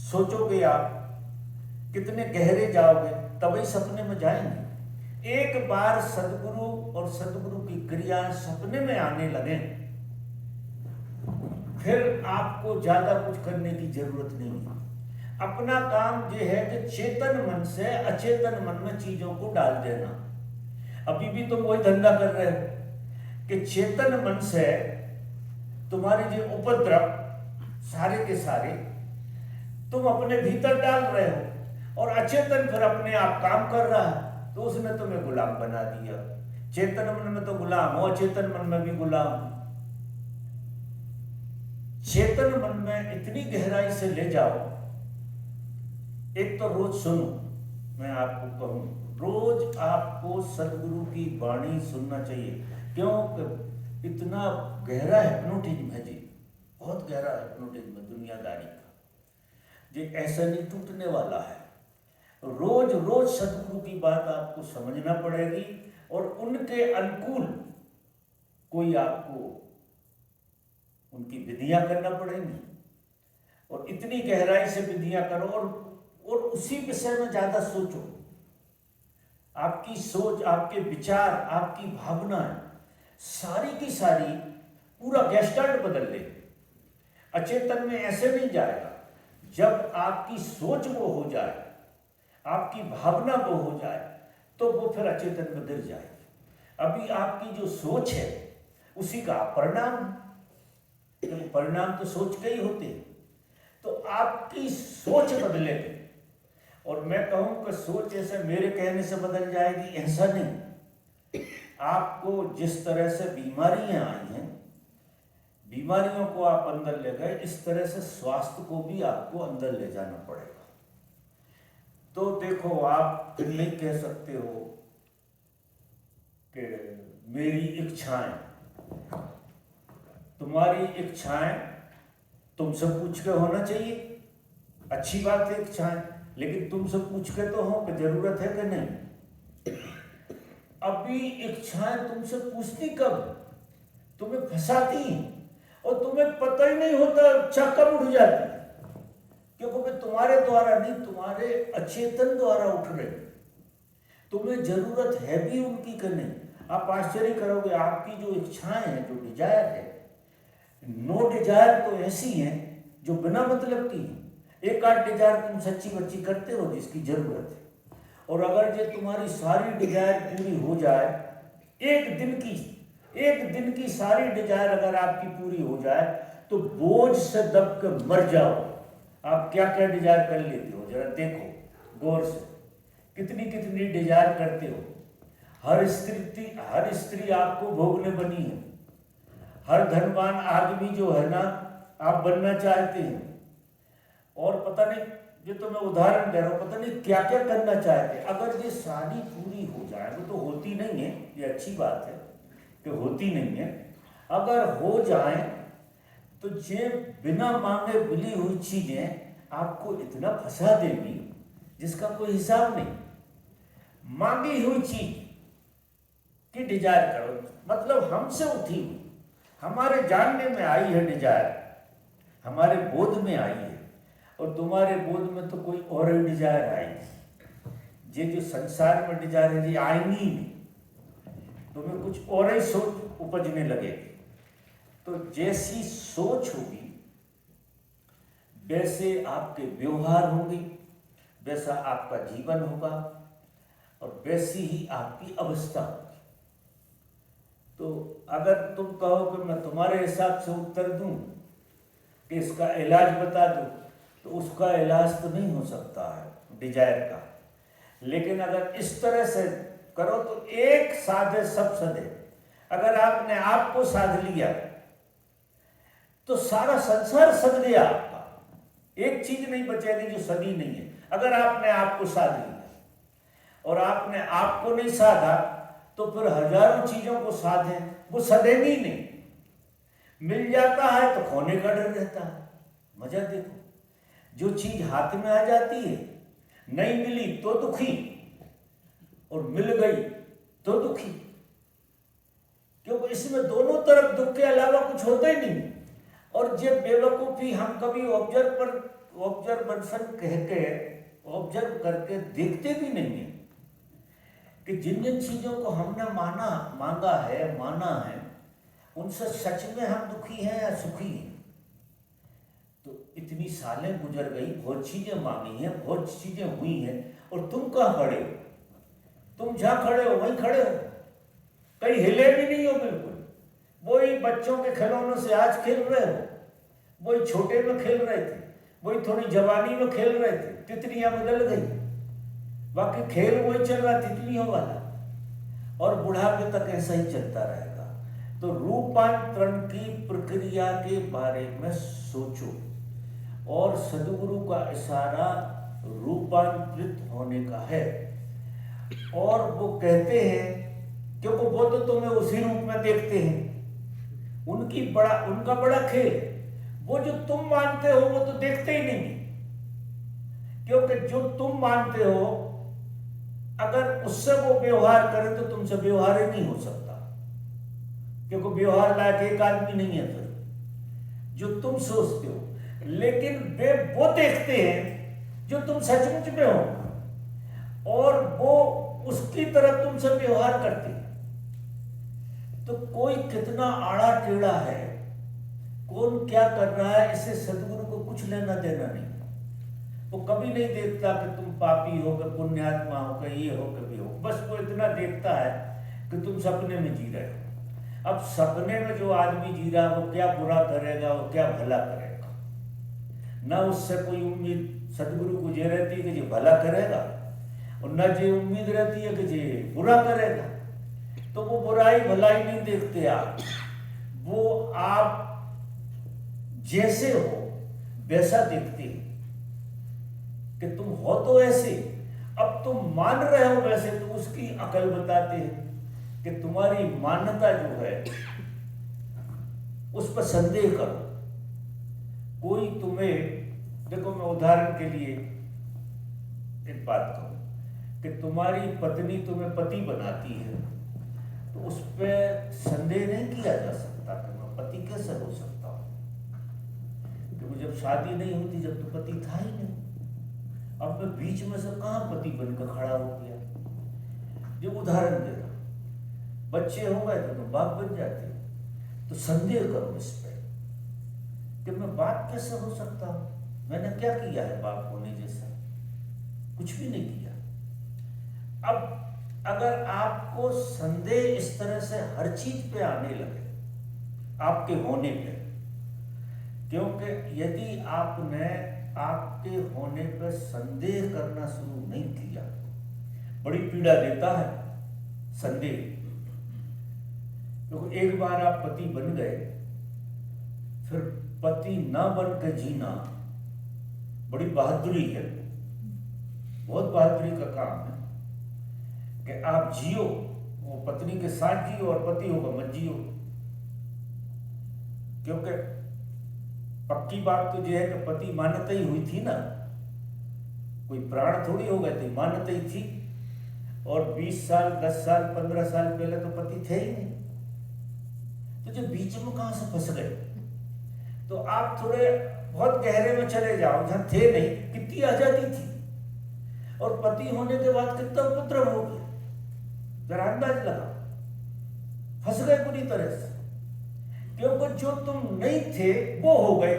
Speaker 1: सोचोगे आप, कितने गहरे जाओगे, तभी सपने में जाएंगे। एक बार सदगुरु और सदगुरु की क्रिया सपने में आने लगे, फिर आपको ज्यादा कुछ करने की जरूरत नहीं है। अपना काम यह है कि चेतन मन से अचेतन मन में चीजों को डाल देना। अभी भी तुम वही धंधा कर रहे हो कि चेतन मन से तुम्हारे जो उपद्रव सारे के सारे तुम अपने भीतर डाल रहे हो, और अचेतन फिर अपने आप काम कर रहा है, तो उसने तुम्हें गुलाम बना दिया। चेतन मन में तो गुलाम हो, अचेतन मन में भी गुलाम। चेतन मन में इतनी गहराई से ले जाओ। एक तो रोज सुनो, मैं आपको कहूं, रोज आपको सदगुरु की वाणी सुनना चाहिए। क्योंकि इतना गहरा हिप्नोटिज्म है जी, बहुत गहरा हिप्नोटिज्म है दुनियादारी का, ये ऐसा नहीं टूटने वाला है। रोज रोज सदगुरु की बात आपको समझना पड़ेगी और उनके अनुकूल कोई आपको उनकी विधियां करना पड़ेंगी, और इतनी गहराई से विधियां करो और उसी विषय में ज्यादा सोचो। आपकी सोच, आपके विचार, आपकी भावनाएं सारी की सारी पूरा गेस्टाल्ट बदल ले। अचेतन में ऐसे नहीं जाएगा। जब आपकी सोच वो हो जाए, आपकी भावना वो हो जाए, तो वो फिर अचेतन में गिर जाएगी। अभी आपकी जो सोच है उसी का परिणाम, परिणाम तो सोच के ही होते हैं। तो आपकी सोच बदलेगी। और मैं कहूं कि सोच ऐसे मेरे कहने से बदल जाएगी, ऐसा नहीं। आपको जिस तरह से बीमारियां आई हैं, बीमारियों को आप अंदर ले गए, इस तरह से स्वास्थ्य को भी आपको अंदर ले जाना पड़ेगा। तो देखो, आप फिर नहीं कह सकते हो कि मेरी इच्छाएं, तुम्हारी इच्छाएं तुमसे पूछ के होना चाहिए, अच्छी बात है इच्छाएं, लेकिन तुमसे पूछ के तो हो कि जरूरत है कि नहीं। अभी इच्छाएं तुमसे पूछती कब, तुम्हें फंसाती और तुम्हें पता ही नहीं होता इच्छा कब उठ जाती, क्योंकि वे तुम्हारे द्वारा नहीं, तुम्हारे अचेतन द्वारा उठ रहे। तुम्हें जरूरत है भी उनकी कि नहीं। आप आश्चर्य करोगे, आपकी जो इच्छाएं हैं, जो डिजायर है, नो डिजायर तो ऐसी हैं जो बिना मतलब की है। एक आध डिजायर तुम सच्ची बच्ची करते हो जिसकी जरूरत है, और अगर ये तुम्हारी सारी डिजायर पूरी हो जाए, एक दिन की सारी डिजायर अगर आपकी पूरी हो जाए, तो बोझ से दब के मर जाओ। आप क्या क्या डिजायर कर लेते हो, जरा देखो गौर से, कितनी कितनी डिजायर करते हो। हर स्त्री आपको भोगने बनी है। हर धनवान आदमी जो है ना, आप बनना चाहते हैं। और पता नहीं, ये तो मैं उदाहरण दे रहा हूं, पता नहीं क्या क्या करना चाहते हैं। अगर ये सारी पूरी हो जाए, वो तो होती नहीं है, ये अच्छी बात है कि होती नहीं है। अगर हो जाए तो ये बिना मांगे मिली हुई चीजें आपको इतना फंसा देंगी जिसका कोई हिसाब नहीं। मांगी हुई चीज की डिजायर करो, मतलब हमसे उठी हुई, हमारे जानने में आई है डिजायर, हमारे बोध में आई है, और तुम्हारे बोध में तो कोई और ही डिजायर आएगी। ये जो संसार में डिजायर है ये आएंगी ही नहीं, तुम्हें कुछ और ही सोच उपजने लगेगी। तो जैसी सोच होगी वैसे आपके व्यवहार होंगे, वैसा आपका जीवन होगा, और वैसी ही आपकी अवस्था होगी। तो अगर तुम कहो कि मैं तुम्हारे हिसाब से उत्तर दूं कि इसका इलाज बता दो, तो उसका इलाज तो नहीं हो सकता है डिजायर का। लेकिन अगर इस तरह से करो तो एक साधे सब सधे। अगर आपने आपको साध लिया तो सारा संसार सध गया आपका, एक चीज नहीं बचेगी जो सधी नहीं है। अगर आपने आपको साध लिया और आपने आपको नहीं साधा तो फिर हजारों चीजों को साधे, वो सधेगी नहीं। मिल जाता है तो खोने का डर रहता है। मजा देखो, जो चीज हाथ में आ जाती है, नहीं मिली तो दुखी, और मिल गई तो दुखी, क्योंकि इसमें दोनों तरफ दुख के अलावा कुछ होता ही नहीं। और ये बेवकूफी हम कभी ऑब्जर्वेशन कह के ऑब्जर्व करके देखते भी नहीं है कि जिन जिन चीजों को हमने मांगा है उनसे सच में हम दुखी हैं या सुखी हैं। तो इतनी सालें गुजर गई, बहुत चीजें मांगी हैं, बहुत चीजें हुई हैं, और तुम कहाँ खड़े हो? तुम जहां खड़े हो वहीं खड़े हो, कहीं हिले भी नहीं हो बिल्कुल। वही बच्चों के खिलौनों से आज खेल रहे हो, वही छोटे में खेल रहे थे, वही थोड़ी जवानी में खेल रहे थे, तितलियां बदल गई, बाकी खेल वही चल रहा तितलियों वाला, और बुढ़ापे तक ऐसा ही चलता रहेगा। तो रूपांतरण की प्रक्रिया के बारे में सोचो, और सदगुरु का इशारा रूपांतरित होने का है। और वो कहते हैं, क्योंकि वो तो तुम्हें उसी रूप में देखते हैं, उनका बड़ा खेल, वो जो तुम मानते हो वो तो देखते ही नहीं, क्योंकि जो तुम मानते हो अगर उससे वो व्यवहार करे तो तुमसे व्यवहार ही नहीं हो सकता, क्योंकि व्यवहार लायक एक आदमी नहीं है फिर जो तुम सोचते हो। लेकिन वे वो देखते हैं जो तुम सचमुच में हो, और वो उसकी तरह तुमसे व्यवहार करते हैं। तो कोई कितना आड़ा टेढ़ा है, कौन क्या कर रहा है, इससे सदगुरु को कुछ लेना देना नहीं। वो कभी नहीं देखता कि तुम पापी हो, कि पुण्यात्मा हो, कि ये हो, कि भी हो। बस वो इतना देखता है कि तुम सपने में जी रहे हो। अब सपने में जो आदमी जी रहा है वो क्या बुरा करेगा, वो क्या भला करेगा, ना उससे कोई उम्मीद सदगुरु को ये रहती है कि ये भला करेगा, और न ये उम्मीद रहती है कि ये बुरा करेगा। तो वो बुराई भलाई नहीं देखते आप, वो आप जैसे हो वैसा देखते हैं कि तुम हो तो ऐसे, अब तुम मान रहे हो वैसे, तो उसकी अकल बताते हैं कि तुम्हारी मान्यता जो है उस पर संदेह करो। कोई तुम्हें, देखो मैं उदाहरण के लिए एक बात कहूं कि तुम्हारी पत्नी तुम्हें पति बनाती है, तो उस पर संदेह नहीं किया जा सकता कि मैं पति कैसे हो सकता हूं, क्योंकि जब शादी नहीं होती, जब तो पति था ही नहीं। अब मैं बीच में से कहां पति बनकर खड़ा हो गया। जो उदाहरण दे रहा, बच्चे हो गए तो तुम बाप बन जाते हो, तो संदेह करो इस पर कि मैं बाप कैसे हो सकता हूं, मैंने क्या किया है बाप होने जैसा, कुछ भी नहीं किया। अब अगर आपको संदेह इस तरह से हर चीज पे आने लगे आपके होने पे, क्योंकि यदि आपने आपके होने पर संदेह करना शुरू नहीं किया, बड़ी पीड़ा देता है संदेह। क्योंकि एक बार आप पति बन गए, फिर पति ना बन के जीना बड़ी बहादुरी है, बहुत बहादुरी का काम है कि आप जियो, वो पत्नी के साथ जियो, और पति होगा मत जियो। क्योंकि पक्की बात तो यह है कि पति मान्यता ही हुई थी ना, कोई प्राण थोड़ी हो गए थे, मान्यता ही थी। और 20 साल 10 साल 15 साल पहले तो पति थे ही नहीं, तो जो बीच में कहां से फंस गए? तो आप थोड़े बहुत गहरे में चले जाओ, जहां थे नहीं, कितनी आजादी थी, और पति होने के बाद कितना उपद्रव हो गया, जरा अंदाज लगा। फंस गए पूरी तरह से, क्योंकि जो तुम नहीं थे वो हो गए,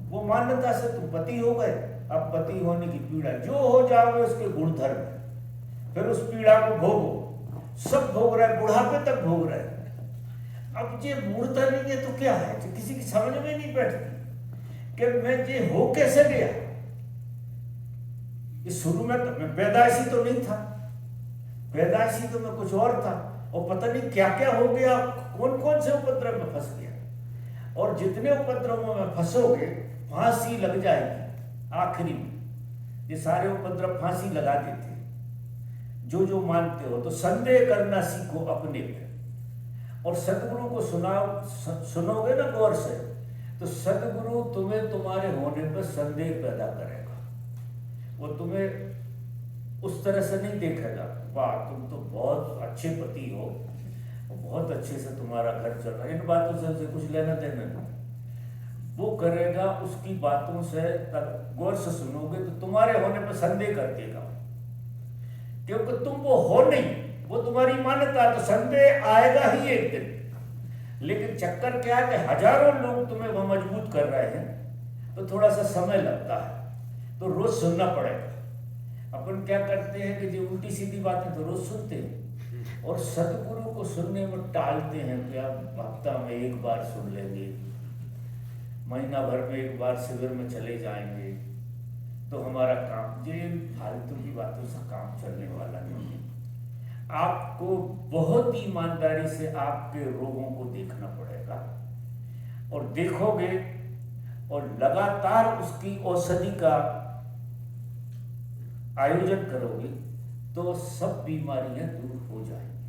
Speaker 1: वो मान्यता से तुम पति हो गए। अब पति होने की पीड़ा, जो हो जाओगे उसके गुणधर्म, फिर उस पीड़ा को भोगो, सब भोग रहे, बुढ़ापे तक भोग रहे। अब ये मूर्ता नहीं है तो क्या है, जो किसी की समझ में नहीं बैठती कि मैं ये हो कैसे गया। इस शुरू में तो मैं पैदाइशी तो नहीं था, पैदाइशी तो मैं कुछ और था, और पता नहीं क्या क्या हो गया, कौन कौन से उपद्रव में फंस गया। और जितने उपद्रवों में फंसोगे फांसी लग जाएगी आखिरी में। ये सारे उपद्रव फांसी लगा देते जो जो मानते हो। तो संदेह करना सीखो अपने पे, और सदगुरु को सुनोगे ना गौर से, तो सदगुरु तुम्हें तुम्हारे होने पर संदेह पैदा करेगा। वो तुम्हें उस तरह से नहीं देखेगा, वाह तुम तो बहुत अच्छे पति हो, बहुत अच्छे से तुम्हारा घर चल रहा है, इन बातों से कुछ लेना देना नहीं। वो करेगा उसकी बातों से, गौर से सुनोगे तो तुम्हारे होने पर संदेह कर देगा, क्योंकि तुम वो हो नहीं, वो तुम्हारी मान्यता, तो संदेह आएगा ही एक दिन। लेकिन चक्कर क्या है कि हजारों लोग तुम्हें वो मजबूत कर रहे हैं, तो थोड़ा सा समय लगता है, तो रोज सुनना पड़ेगा। अपन क्या करते हैं कि जो उल्टी सीधी बातें तो रोज सुनते हैं, और सदगुरु को सुनने में टालते हैं कि आप हफ्ता में एक बार सुन लेंगे, महीना भर में एक बार शिविर में चले जाएंगे, तो हमारा काम, ये फालतू की बातों से काम चलने वाला नहीं है। आपको बहुत ईमानदारी से आपके रोगों को देखना पड़ेगा, और देखोगे और लगातार उसकी औषधि का आयोजन करोगे तो सब बीमारियां दूर हो जाएंगी।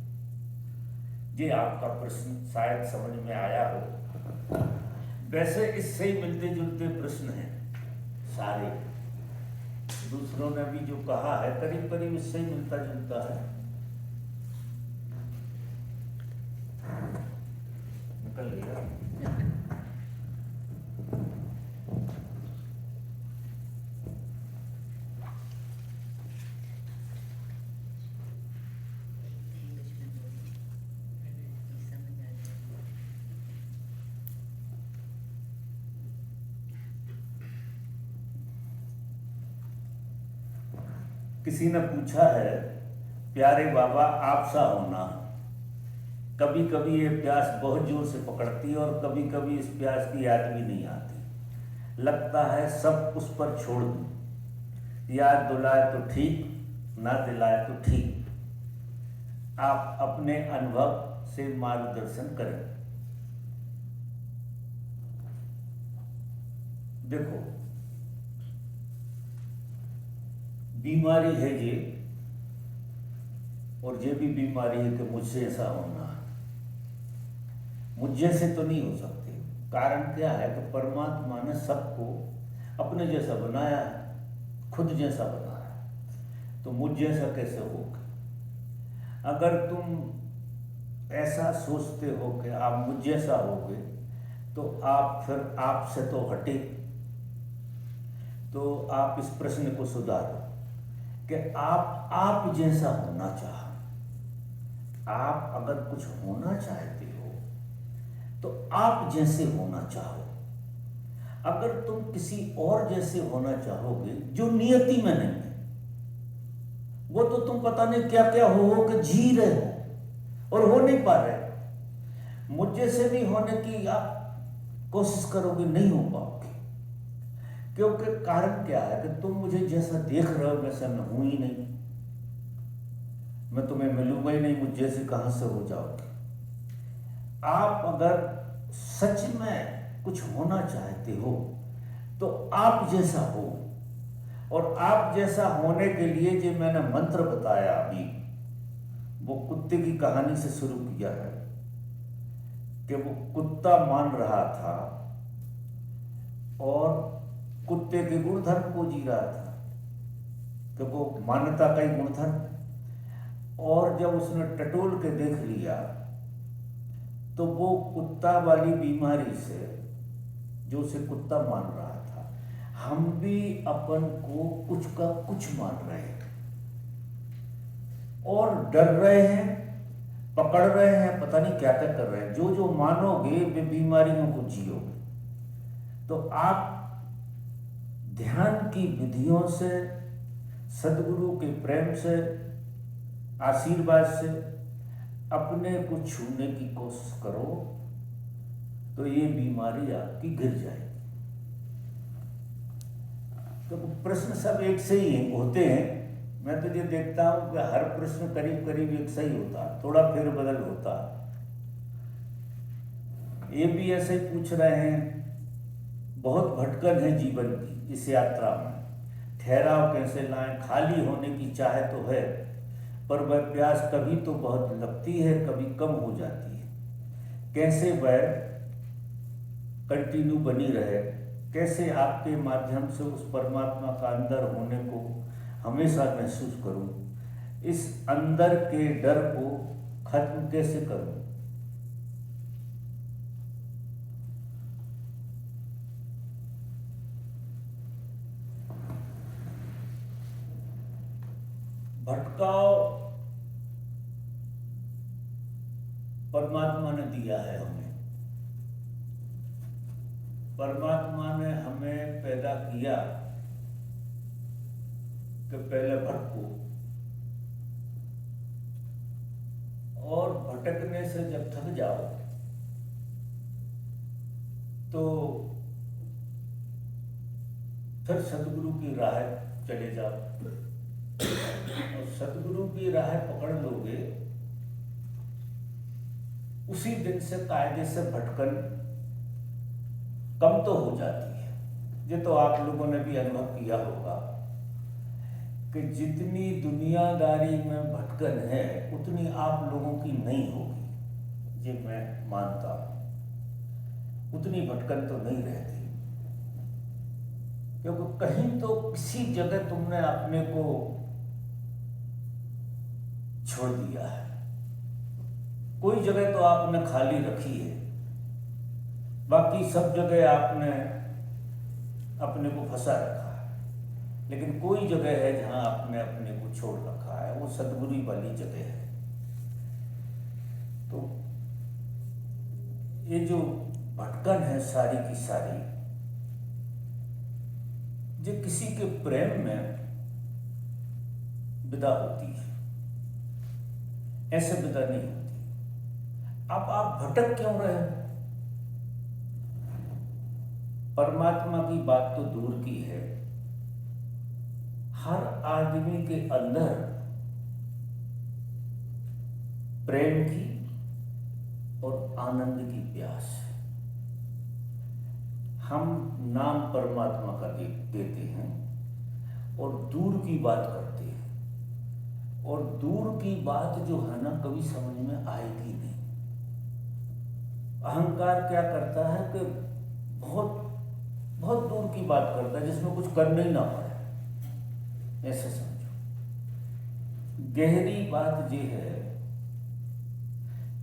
Speaker 1: ये आपका प्रश्न शायद समझ में आया हो। वैसे इससे ही मिलते जुलते प्रश्न हैं सारे, दूसरों ने भी जो कहा है करीब करीब इससे ही मिलता जुलता है। निकल गया। किसी ने पूछा है, प्यारे बाबा आप सा होना, कभी कभी ये प्यास बहुत जोर से पकड़ती है और कभी कभी इस प्यास की याद भी नहीं आती, लगता है सब उस पर छोड़ दूं, याद दिलाए तो ठीक, ना दिलाए तो ठीक, आप अपने अनुभव से मार्गदर्शन करें। देखो बीमारी है ये, और ये भी बीमारी है कि मुझसे ऐसा होना, मुझ जैसे तो नहीं हो सकते। कारण क्या है कि परमात्मा ने सबको अपने जैसा बनाया है, खुद जैसा बनाया है, तो मुझ जैसा कैसे होगा? अगर तुम ऐसा सोचते हो कि आप मुझ जैसा होगे, तो आप फिर आपसे तो हटे। तो आप इस प्रश्न को सुधारो कि आप जैसा होना चाहो। आप अगर कुछ होना चाहते हो तो आप जैसे होना चाहो। अगर तुम किसी और जैसे होना चाहोगे जो नियति में नहीं है, वो तो तुम पता नहीं क्या क्या हो के जी रहे हो और हो नहीं पा रहे। मुझ जैसे भी होने की आप कोशिश करोगे, नहीं हो पाओगे, क्योंकि कारण क्या है कि तुम मुझे जैसा देख रहे हो वैसा मैं हूं ही नहीं। मैं तुम्हें मिलूंगा ही नहीं, मुझ जैसे कहां से हो जाओगे। आप अगर सच में कुछ होना चाहते हो तो आप जैसा हो, और आप जैसा होने के लिए जो मैंने मंत्र बताया अभी, वो कुत्ते की कहानी से शुरू किया है कि वो कुत्ता मान रहा था और कुत्ते के गुणधर्म को जी रहा था, कि वो मानवता का ही गुणधर्म। और जब उसने टटोल के देख लिया तो वो कुत्ता वाली बीमारी से, जो उसे कुत्ता मान रहा था, हम भी अपन को कुछ का कुछ मान रहे हैं और डर रहे हैं, पकड़ रहे हैं, पता नहीं क्या क्या कर रहे हैं। जो जो मानोगे वे बीमारियों को जियोगे। तो आप ध्यान की विधियों से, सदगुरु के प्रेम से, आशीर्वाद से अपने को छूने की कोशिश करो तो ये बीमारी आपकी गिर जाएगी। तो प्रश्न सब एक से ही होते हैं। मैं तो ये देखता हूं कि हर प्रश्न करीब करीब एक सही होता, थोड़ा फेरबदल होता। ये भी ऐसे ही पूछ रहे हैं, बहुत भटकन है जीवन की इस यात्रा में, ठहराव कैसे लाएं, खाली होने की चाह तो है पर वह प्यास कभी तो बहुत लगती है, कभी कम हो जाती है। कैसे वह कंटिन्यू बनी रहे, कैसे आपके माध्यम से उस परमात्मा का अंदर होने को हमेशा महसूस करूं, इस अंदर के डर को खत्म कैसे करूं। भटकाव परमात्मा ने दिया है हमें। परमात्मा ने हमें पैदा किया कि पहले भटको, और भटकने से जब थक जाओ तो फिर सतगुरु की राह चले जाओ। और सतगुरु की राह पकड़ लोगे, उसी दिन से कायदे से भटकन कम तो हो जाती है। ये तो आप लोगों ने भी अनुभव किया होगा कि जितनी दुनियादारी में भटकन है उतनी आप लोगों की नहीं होगी, ये मैं मानता हूं। उतनी भटकन तो नहीं रहती, क्योंकि कहीं तो किसी जगह तुमने अपने को छोड़ दिया है, कोई जगह तो आपने खाली रखी है, बाकी सब जगह आपने अपने को फंसा रखा है। लेकिन कोई जगह है जहां आपने अपने को छोड़ रखा है, वो सदगुरु वाली जगह है। तो ये जो भटकन है सारी की सारी, जो किसी के प्रेम में विदा होती है, ऐसे विदा नहीं होती। अब आप भटक क्यों रहे हो? परमात्मा की बात तो दूर की है, हर आदमी के अंदर प्रेम की और आनंद की प्यास है। हम नाम परमात्मा का देते हैं और दूर की बात करते हैं, और दूर की बात जो है ना कभी समझ में आएगी नहीं। अहंकार क्या करता है कि बहुत बहुत दूर की बात करता है जिसमें कुछ करना ही ना पड़े, ऐसे समझो। गहरी बात यह है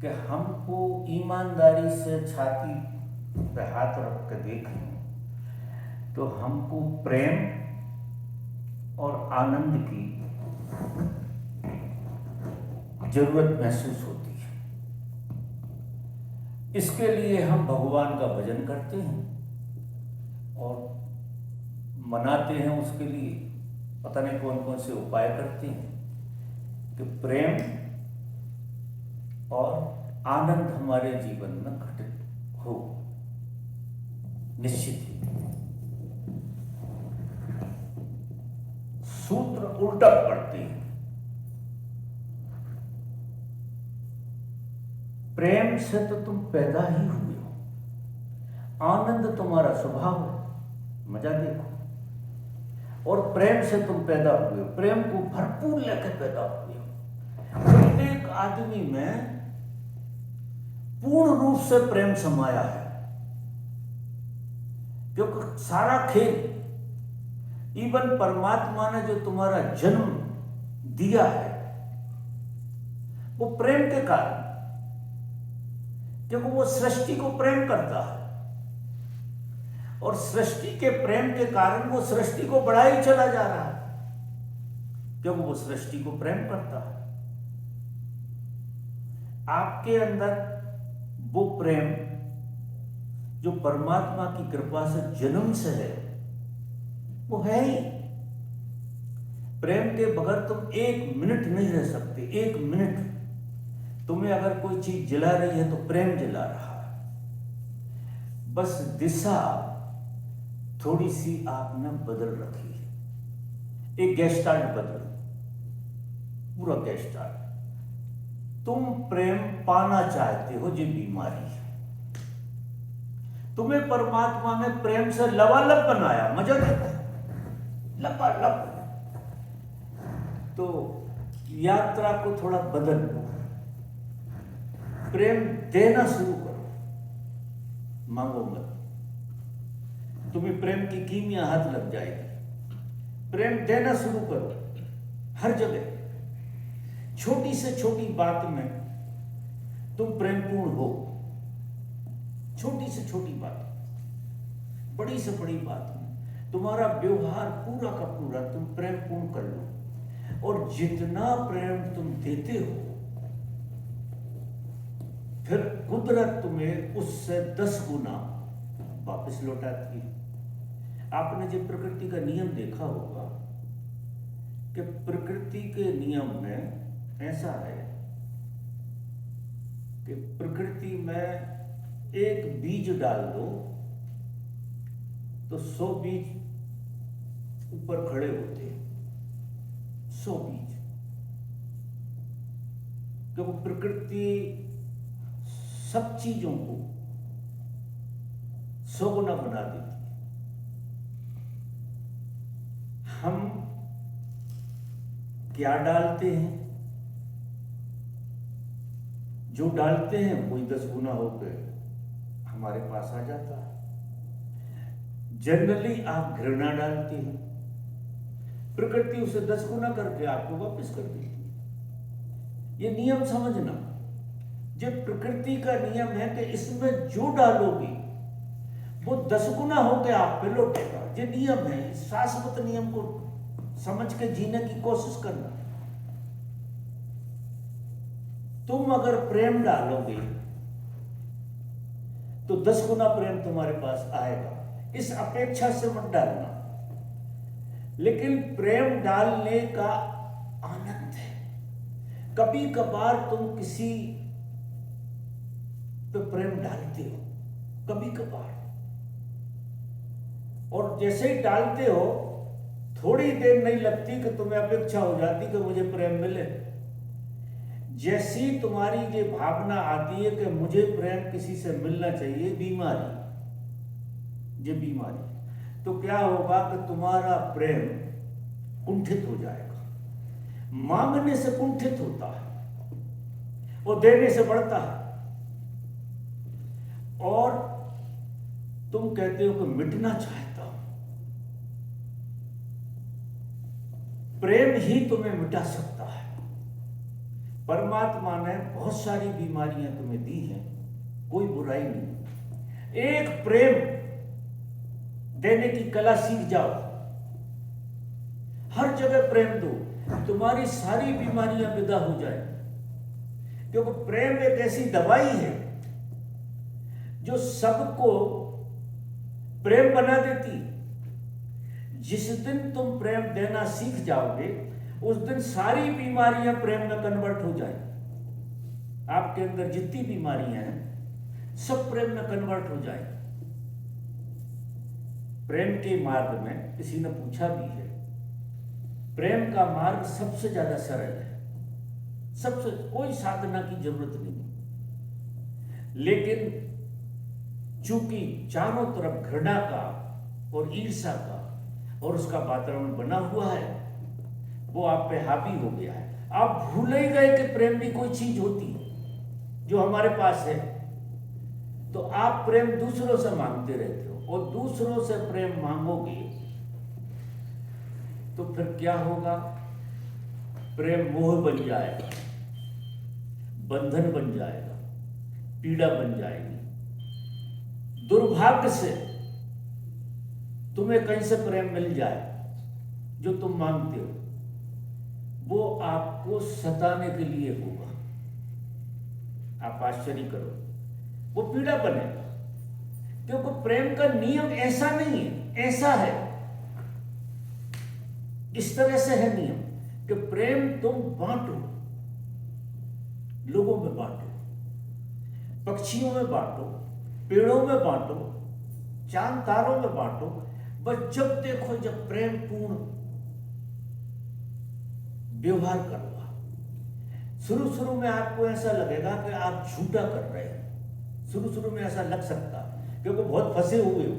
Speaker 1: कि हमको ईमानदारी से छाती पे हाथ रख के देखें तो हमको प्रेम और आनंद की जरूरत महसूस होती है। इसके लिए हम भगवान का भजन करते हैं और मनाते हैं, उसके लिए पता नहीं कौन कौन से उपाय करते हैं कि प्रेम और आनंद हमारे जीवन में घटित हो। निश्चित ही सूत्र उल्टा पड़ते हैं। प्रेम से तो तुम पैदा ही हुए हो, आनंद तुम्हारा स्वभाव है, मजा देखो। और प्रेम से तुम पैदा हुए हो, प्रेम को भरपूर लेकर पैदा हुए हो। प्रत्येक आदमी में पूर्ण रूप से प्रेम समाया है, क्योंकि सारा खेल, इवन परमात्मा ने जो तुम्हारा जन्म दिया है वो प्रेम के कारण, क्योंकि वो सृष्टि को प्रेम करता है और सृष्टि के प्रेम के कारण वो सृष्टि को बढ़ा ही चला जा रहा है, क्योंकि वो सृष्टि को प्रेम करता है। आपके अंदर वो प्रेम जो परमात्मा की कृपा से जन्म से है वो है ही। प्रेम के बगैर तुम एक मिनट नहीं रह सकते। एक मिनट तुम्हें अगर कोई चीज जला रही है तो प्रेम जला रहा है। बस दिशा थोड़ी सी आपने बदल रखी है, एक गेस्टाल्ट बदल, पूरा गेस्टाल्ट। तुम प्रेम पाना चाहते हो, ये बीमारी है। तुम्हें परमात्मा ने प्रेम से लबालब बनाया, मजा देता है लबालब। तो यात्रा को थोड़ा बदल लो, प्रेम देना शुरू करो, मांगो मत। तुम्हें प्रेम की कीमिया हाथ लग जाएगी। प्रेम देना शुरू करो हर जगह। छोटी से छोटी बात में तुम प्रेमपूर्ण हो, छोटी से छोटी बात, बड़ी से बड़ी बात में तुम्हारा व्यवहार पूरा का पूरा तुम प्रेमपूर्ण कर लो। और जितना प्रेम तुम देते हो, फिर कुदरत तुम्हें उससे 10 गुना वापस लौटाती है। आपने जो प्रकृति का नियम देखा होगा कि प्रकृति के नियम में ऐसा है कि प्रकृति में एक बीज डाल दो तो 100 बीज ऊपर खड़े होते हैं, 100 बीज। क्योंकि प्रकृति सब चीजों को 100 गुना बना देती है। हम क्या डालते हैं, जो डालते हैं वही 10 गुना होकर हमारे पास आ जाता है। जनरली आप घृणा डालते हैं, प्रकृति उसे 10 गुना करके आपको वापस कर देती है। ये नियम समझना, जब प्रकृति का नियम है कि इसमें जो डालोगे वो 10 गुना होकर आप पे लौटेगा। ये नियम है, इस शाश्वत नियम को समझ के जीने की कोशिश करना। तुम अगर प्रेम डालोगे तो 10 गुना प्रेम तुम्हारे पास आएगा। इस अपेक्षा से मत डालना, लेकिन प्रेम डालने का आनंद है। कभी कभार तुम किसी पे प्रेम डालते हो, कभी कभार, और जैसे ही डालते हो थोड़ी देर नहीं लगती कि तुम्हें अपेक्षा हो जाती कि मुझे प्रेम मिले। जैसी तुम्हारी ये भावना आती है कि मुझे प्रेम किसी से मिलना चाहिए, बीमारी, ये बीमारी, तो क्या होगा कि तुम्हारा प्रेम कुंठित हो जाएगा। मांगने से कुंठित होता है और देने से बढ़ता है। और तुम कहते हो कि मिटना चाहता हूं। प्रेम ही तुम्हें मिटा सकता है। परमात्मा ने बहुत सारी बीमारियां तुम्हें दी हैं, कोई बुराई नहीं। एक प्रेम देने की कला सीख जाओ, हर जगह प्रेम दो, तुम्हारी सारी बीमारियां विदा हो जाए। क्योंकि प्रेम एक ऐसी दवाई है जो सबको प्रेम बना देती। जिस दिन तुम प्रेम देना सीख जाओगे उस दिन सारी बीमारियां प्रेम में कन्वर्ट हो जाएंगी। आपके अंदर जितनी बीमारियां हैं सब प्रेम में कन्वर्ट हो जाएंगी। प्रेम के मार्ग में किसी ने पूछा भी है, प्रेम का मार्ग सबसे ज्यादा सरल है, सबसे कोई साधना की जरूरत नहीं। लेकिन चूंकि चारों तरफ घृणा का और ईर्ष्या का और उसका वातावरण बना हुआ है, वो आप पे हावी हो गया है। आप भूल ही गए कि प्रेम भी कोई चीज होती है जो हमारे पास है। तो आप प्रेम दूसरों से मांगते रहते हो। और दूसरों से प्रेम मांगोगे तो फिर क्या होगा? प्रेम मोह बन जाएगा, बंधन बन जाएगा, पीड़ा बन जाएगी। दुर्भाग्य से तुम्हें कहीं से प्रेम मिल जाए जो तुम मांगते हो, वो आपको सताने के लिए होगा। आप आश्चर्य करो, वो पीड़ा बनेगा, क्योंकि प्रेम का नियम ऐसा नहीं है, ऐसा है, इस तरह से है नियम कि प्रेम तुम बांटो, लोगों में बांटो, पक्षियों में बांटो, पेड़ों में बांटो, चांद तारों में बांटो। बस जब देखो, जब प्रेम पूर्ण व्यवहार करो। शुरू शुरू में आपको ऐसा लगेगा कि आप झूठा कर रहे हैं, शुरू शुरू में ऐसा लग सकता है क्योंकि बहुत फंसे हुए हो,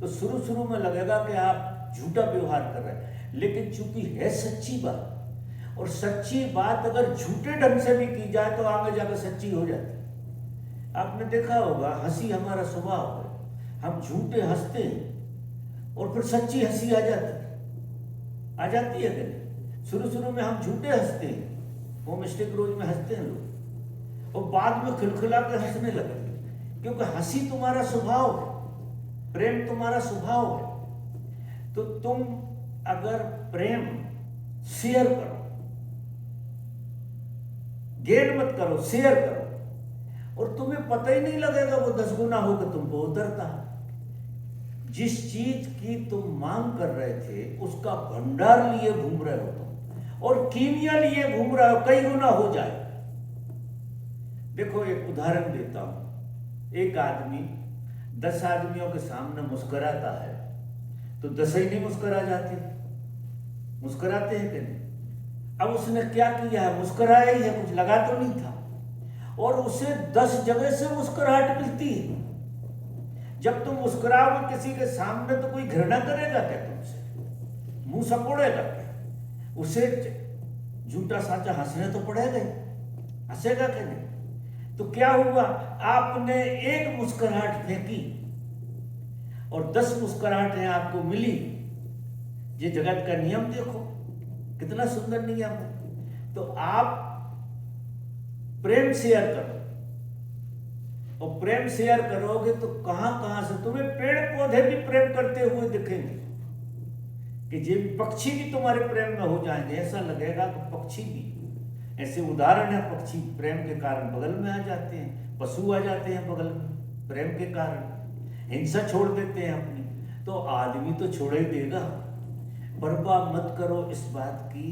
Speaker 1: तो शुरू शुरू में लगेगा कि आप झूठा व्यवहार कर रहे हैं। लेकिन चूंकि है सच्ची बात, और सच्ची बात अगर झूठे ढंग से भी की जाए तो आगे जाकर सच्ची हो जाती है। आपने देखा होगा, हंसी हमारा स्वभाव है, हम झूठे हंसते हैं और फिर सच्ची हंसी आ जाती है कि नहीं? शुरू शुरू में हम झूठे हंसते हैं, वो मिस्टेक रोज में हंसते हैं लोग, और बाद में खिलखिला के हंसने लगे, क्योंकि हंसी तुम्हारा स्वभाव है, प्रेम तुम्हारा स्वभाव है। तो तुम अगर प्रेम शेयर करो, गेन मत करो, शेयर करो, और तुम्हें पता ही नहीं लगेगा वो 10 गुना होकर तुमको उतरता है। जिस चीज की तुम मांग कर रहे थे उसका भंडार लिए घूम रहे हो तुम, और कीमिया लिए घूम रहे हो, कई गुना हो जाए। देखो एक उदाहरण देता हूं, एक आदमी 10 आदमियों के सामने मुस्कुराता है तो 10 ही नहीं मुस्कुरा जाते, मुस्कुराते हैं कि नहीं? अब उसने क्या किया है? मुस्कुराया ही है, कुछ लगा तो नहीं था, और उसे 10 जगह से मुस्कुराहट मिलती है। जब तुम मुस्कुराओगे किसी के सामने तो कोई घृणा करेगा क्या तुमसे? मुंह सपोड़ेगा क्या? उसे झूठा साचा हंसने तो पड़ेगा ही, हंसेगा कि नहीं? तो क्या हुआ? आपने एक मुस्कुराहट फेंकी और 10 मुस्कुराहटें आपको मिली। ये जगत का नियम देखो, कितना सुंदर नियम है। तो आप प्रेम शेयर करो, और प्रेम शेयर करोगे तो कहां कहां से तुम्हें पेड़ पौधे भी प्रेम करते हुए दिखेंगे, कि ये पक्षी भी तुम्हारे प्रेम में हो जाएंगे। ऐसा लगेगा कि पक्षी भी, ऐसे उदाहरण है, पक्षी प्रेम के कारण बगल में आ जाते हैं, पशु आ जाते हैं बगल में प्रेम के कारण, हिंसा छोड़ देते हैं अपनी। तो आदमी तो छोड़ ही देगा। बर्बाद मत करो इस बात की,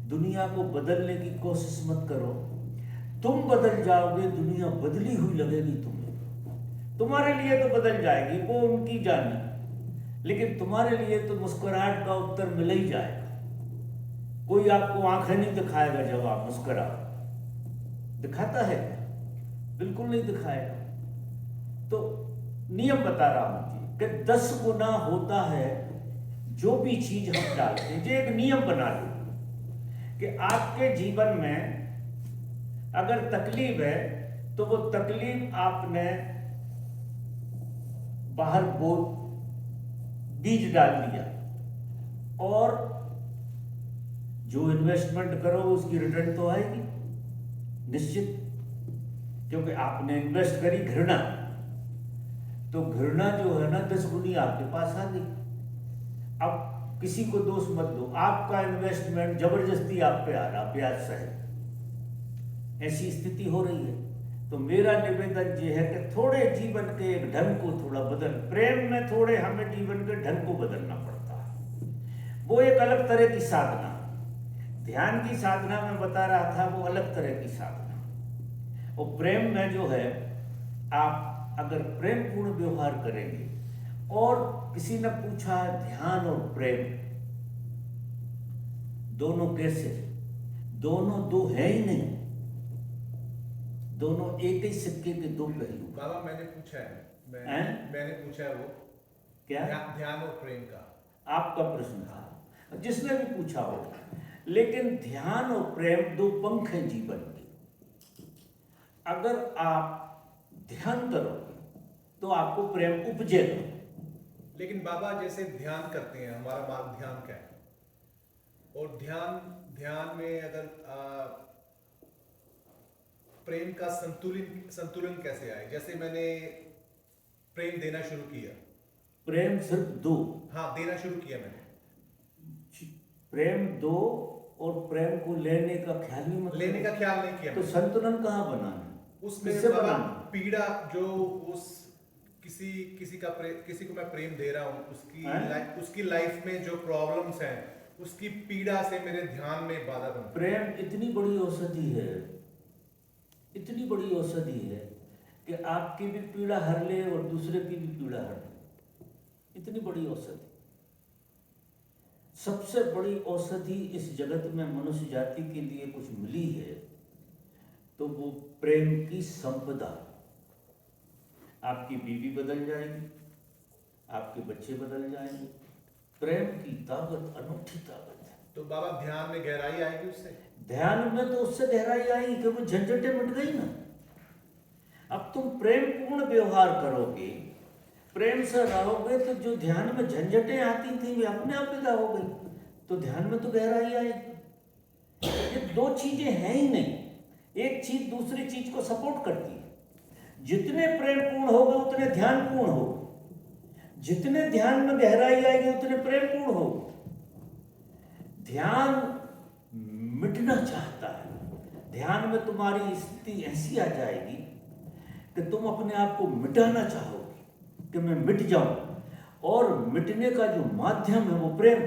Speaker 1: दुनिया को बदलने की कोशिश मत करो। तुम बदल जाओगे, दुनिया बदली हुई लगेगी तुम्हें। तुम्हारे लिए तो बदल जाएगी, वो उनकी जानी, लेकिन तुम्हारे लिए तो मुस्कुराहट का उत्तर मिल ही जाएगा। कोई आपको आंखें नहीं दिखाएगा जब आप मुस्कुराओ, दिखाता है? बिल्कुल नहीं दिखाएगा। तो नियम बता रहा हूं जी कि 10 गुना होता है जो भी चीज हम डालते हैं। जो एक नियम बना लो कि आपके जीवन में अगर तकलीफ है तो वो तकलीफ आपने बाहर बीज डाल दिया, और जो इन्वेस्टमेंट करो उसकी रिटर्न तो आएगी निश्चित, क्योंकि आपने इन्वेस्ट करी घृणा, तो घृणा जो है ना 10 गुनी आपके पास आ गई। अब किसी को दोष मत दो, आपका इन्वेस्टमेंट जबरदस्ती आप पे आ रहा, ब्याज सहित, ऐसी स्थिति हो रही है। तो मेरा निवेदन ये है कि थोड़े जीवन के एक ढंग को थोड़ा बदल, प्रेम में थोड़े हमें जीवन के ढंग को बदलना पड़ता है। वो एक अलग तरह की साधना, ध्यान की साधना में बता रहा था, वो अलग तरह की साधना। और प्रेम में जो है, आप अगर प्रेम पूर्ण व्यवहार करेंगे, और किसी ने पूछा ध्यान और प्रेम दोनों कैसे? दोनों दो है ही नहीं, दोनों एक ही सिक्के के दो पहलू।
Speaker 2: बाबा मैंने पूछा है, मैंने पूछा है वो
Speaker 1: क्या?
Speaker 2: ध्यान और प्रेम का
Speaker 1: आपका प्रश्न था, जिसने भी पूछा हो। लेकिन ध्यान और प्रेम दो पंख हैं जीवन के। अगर आप ध्यान करोगे तो आपको प्रेम उपजेगा,
Speaker 2: लेकिन बाबा जैसे ध्यान करते हैं, हमारा मार्ग ध्यान का है, और ध्यान ध्यान में अगर प्रेम का संतुलन संतुलन कैसे आए? जैसे मैंने प्रेम देना शुरू किया।
Speaker 1: प्रेम सिर्फ दो।
Speaker 2: हाँ, देना शुरू किया मैंने।
Speaker 1: प्रेम दो और प्रेम को लेने का ख्याल ही मत
Speaker 2: लेने
Speaker 1: करो।
Speaker 2: का ख्याल नहीं किया
Speaker 1: तो
Speaker 2: मैंने।
Speaker 1: संतुलन कहाँ बनाना?
Speaker 2: उसमें
Speaker 1: किससे
Speaker 2: बाबा
Speaker 1: बनाना?
Speaker 2: पीड़ा जो उस किसी को मैं प्रेम दे रहा हूँ,
Speaker 1: हैं?
Speaker 2: उसकी लाइफ में जो प्रॉब्लम्स हैं, उसकी पीड़ा से मेरे ध्यान में बाधा बनती है।
Speaker 1: प्रेम इतनी बड़ी औषधि है, इतनी बड़ी औषधि है कि आपकी भी पीड़ा हर ले और दूसरे की भी पीड़ा हर ले। इतनी बड़ी औषधि, सबसे बड़ी औषधि इस जगत में मनुष्य जाति के लिए कुछ मिली है तो वो प्रेम की संपदा। आपकी बीवी बदल जाएगी, आपके बच्चे बदल जाएंगे। प्रेम की ताकत अनूठी ताकत है।
Speaker 2: तो बाबा ध्यान में गहराई आएगी उससे?
Speaker 1: ध्यान में तो उससे गहराई आएगी कि वो झंझटें मिट गई ना। अब तुम प्रेम पूर्ण व्यवहार करोगे, प्रेम से रहोगे, तो जो ध्यान में झंझटें आती थी वे अपने आप विदा हो गई। तो ध्यान में तो गहराई आएगी। ये दो चीजें हैं ही नहीं, एक चीज दूसरी चीज को सपोर्ट करती है। जितने प्रेम पूर्ण होगे उतने ध्यान पूर्ण होगा, जितने ध्यान में गहराई आएगी उतने प्रेम पूर्ण होगा। ध्यान मिटना चाहता है, ध्यान में तुम्हारी स्थिति ऐसी आ जाएगी कि तुम अपने आप को मिटाना चाहोगे कि मैं मिट जाऊं, और मिटने का जो माध्यम है वो प्रेम।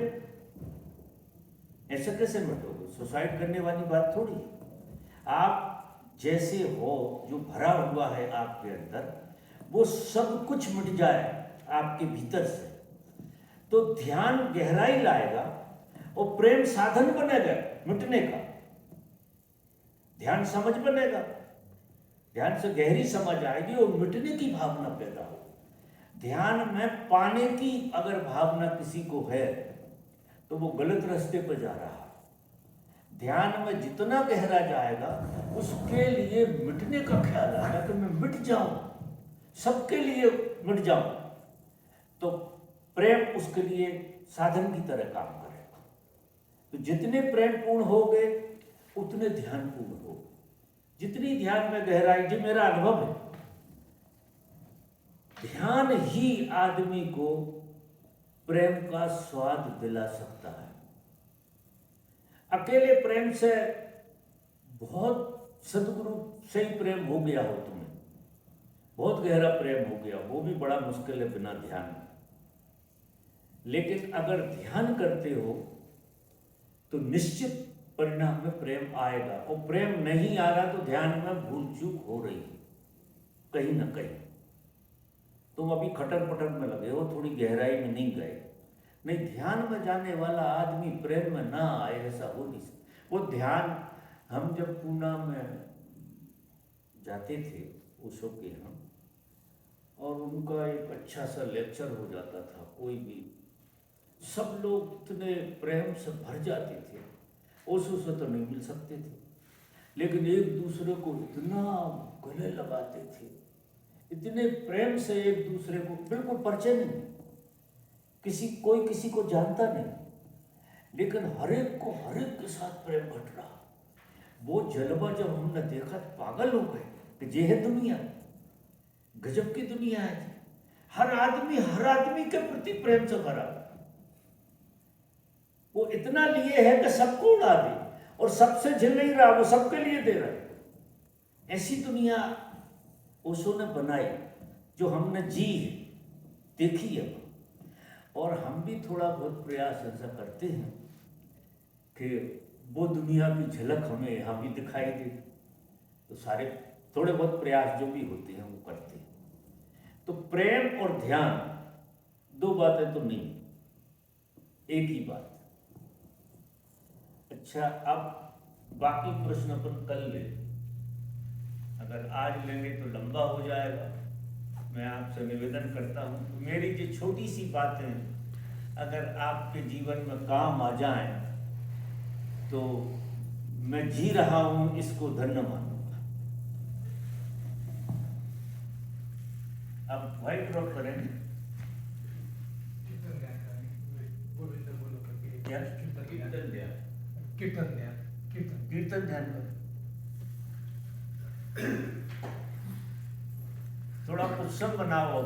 Speaker 1: ऐसे कैसे मिटोगे? सुसाइड करने वाली बात थोड़ी है। आप जैसे हो, जो भरा हुआ है आपके अंदर, वो सब कुछ मिट जाए आपके भीतर से, तो ध्यान गहराई लाएगा और प्रेम साधन बनेगा मिटने का। ध्यान समझ बनेगा, ध्यान से गहरी समझ आएगी और मिटने की भावना पैदा हो। ध्यान में पाने की अगर भावना किसी को है तो वो गलत रास्ते पर जा रहा है। ध्यान में जितना गहरा जाएगा उसके लिए मिटने का ख्याल आएगा कि मैं मिट जाऊं, सबके लिए मिट जाऊं, तो प्रेम उसके लिए साधन की तरह काम करेगा। तो जितने प्रेम पूर्ण होगे उतने ध्यान पूर्ण हो। जितनी ध्यान में गहराई, जो मेरा अनुभव है, ध्यान ही आदमी को प्रेम का स्वाद दिला सकता है। अकेले प्रेम से, बहुत सदगुरु से ही प्रेम हो गया हो, तुम्हें बहुत गहरा प्रेम हो गया, वो भी बड़ा मुश्किल है बिना ध्यान। लेकिन अगर ध्यान करते हो तो निश्चित परिणाम में प्रेम आएगा। और प्रेम नहीं आ रहा तो ध्यान में भूल चूक हो रही है कहीं ना कहीं। तुम अभी खटर पटर में लगे हो, थोड़ी गहराई में नहीं गए। नहीं, ध्यान में जाने वाला आदमी प्रेम में ना आए, ऐसा हो नहीं सकता। वो ध्यान, हम जब पूना में जाते थे ओशो के यहाँ, और उनका एक अच्छा सा लेक्चर हो जाता था, कोई भी, सब लोग इतने प्रेम से भर जाते थे। ओशो से तो नहीं मिल सकते थे, लेकिन एक दूसरे को इतना गले लगाते थे, इतने प्रेम से एक दूसरे को, बिल्कुल परिचय नहीं, कोई किसी को जानता नहीं, लेकिन हर एक को हर एक के साथ प्रेम घट रहा। वो जलवा जब हमने देखा तो पागल हो गए कि ये है दुनिया, गजब की दुनिया है। हर आदमी के प्रति प्रेम से भरा। वो इतना लिए है कि सबको उड़ा दे, और सबसे झेल नहीं रहा, वो सबके लिए दे रहा है। ऐसी दुनिया ओशो ने बनाई, जो हमने जी है, देखी है। और हम भी थोड़ा बहुत प्रयास ऐसा करते हैं कि वो दुनिया की झलक हमें यहाँ भी दिखाई दे। तो सारे थोड़े बहुत प्रयास जो भी होते हैं वो करते हैं। तो प्रेम और ध्यान दो बातें तो नहीं, एक ही बात। अच्छा, अब बाकी प्रश्न अपन कल ले, अगर आज लेंगे तो लंबा हो जाएगा। मैं आपसे निवेदन करता हूँ, मेरी जो छोटी सी बातें अगर आपके जीवन में काम आ जाएं तो मैं जी रहा हूँ, इसको धन्य मानूंगा। अब व्हाइट ड्रॉप करेंगे।
Speaker 3: कीर्तन ध्यान, कीर्तन।
Speaker 1: कीर्तन ध्यान करो। थोड़ा उत्सव मनाओ।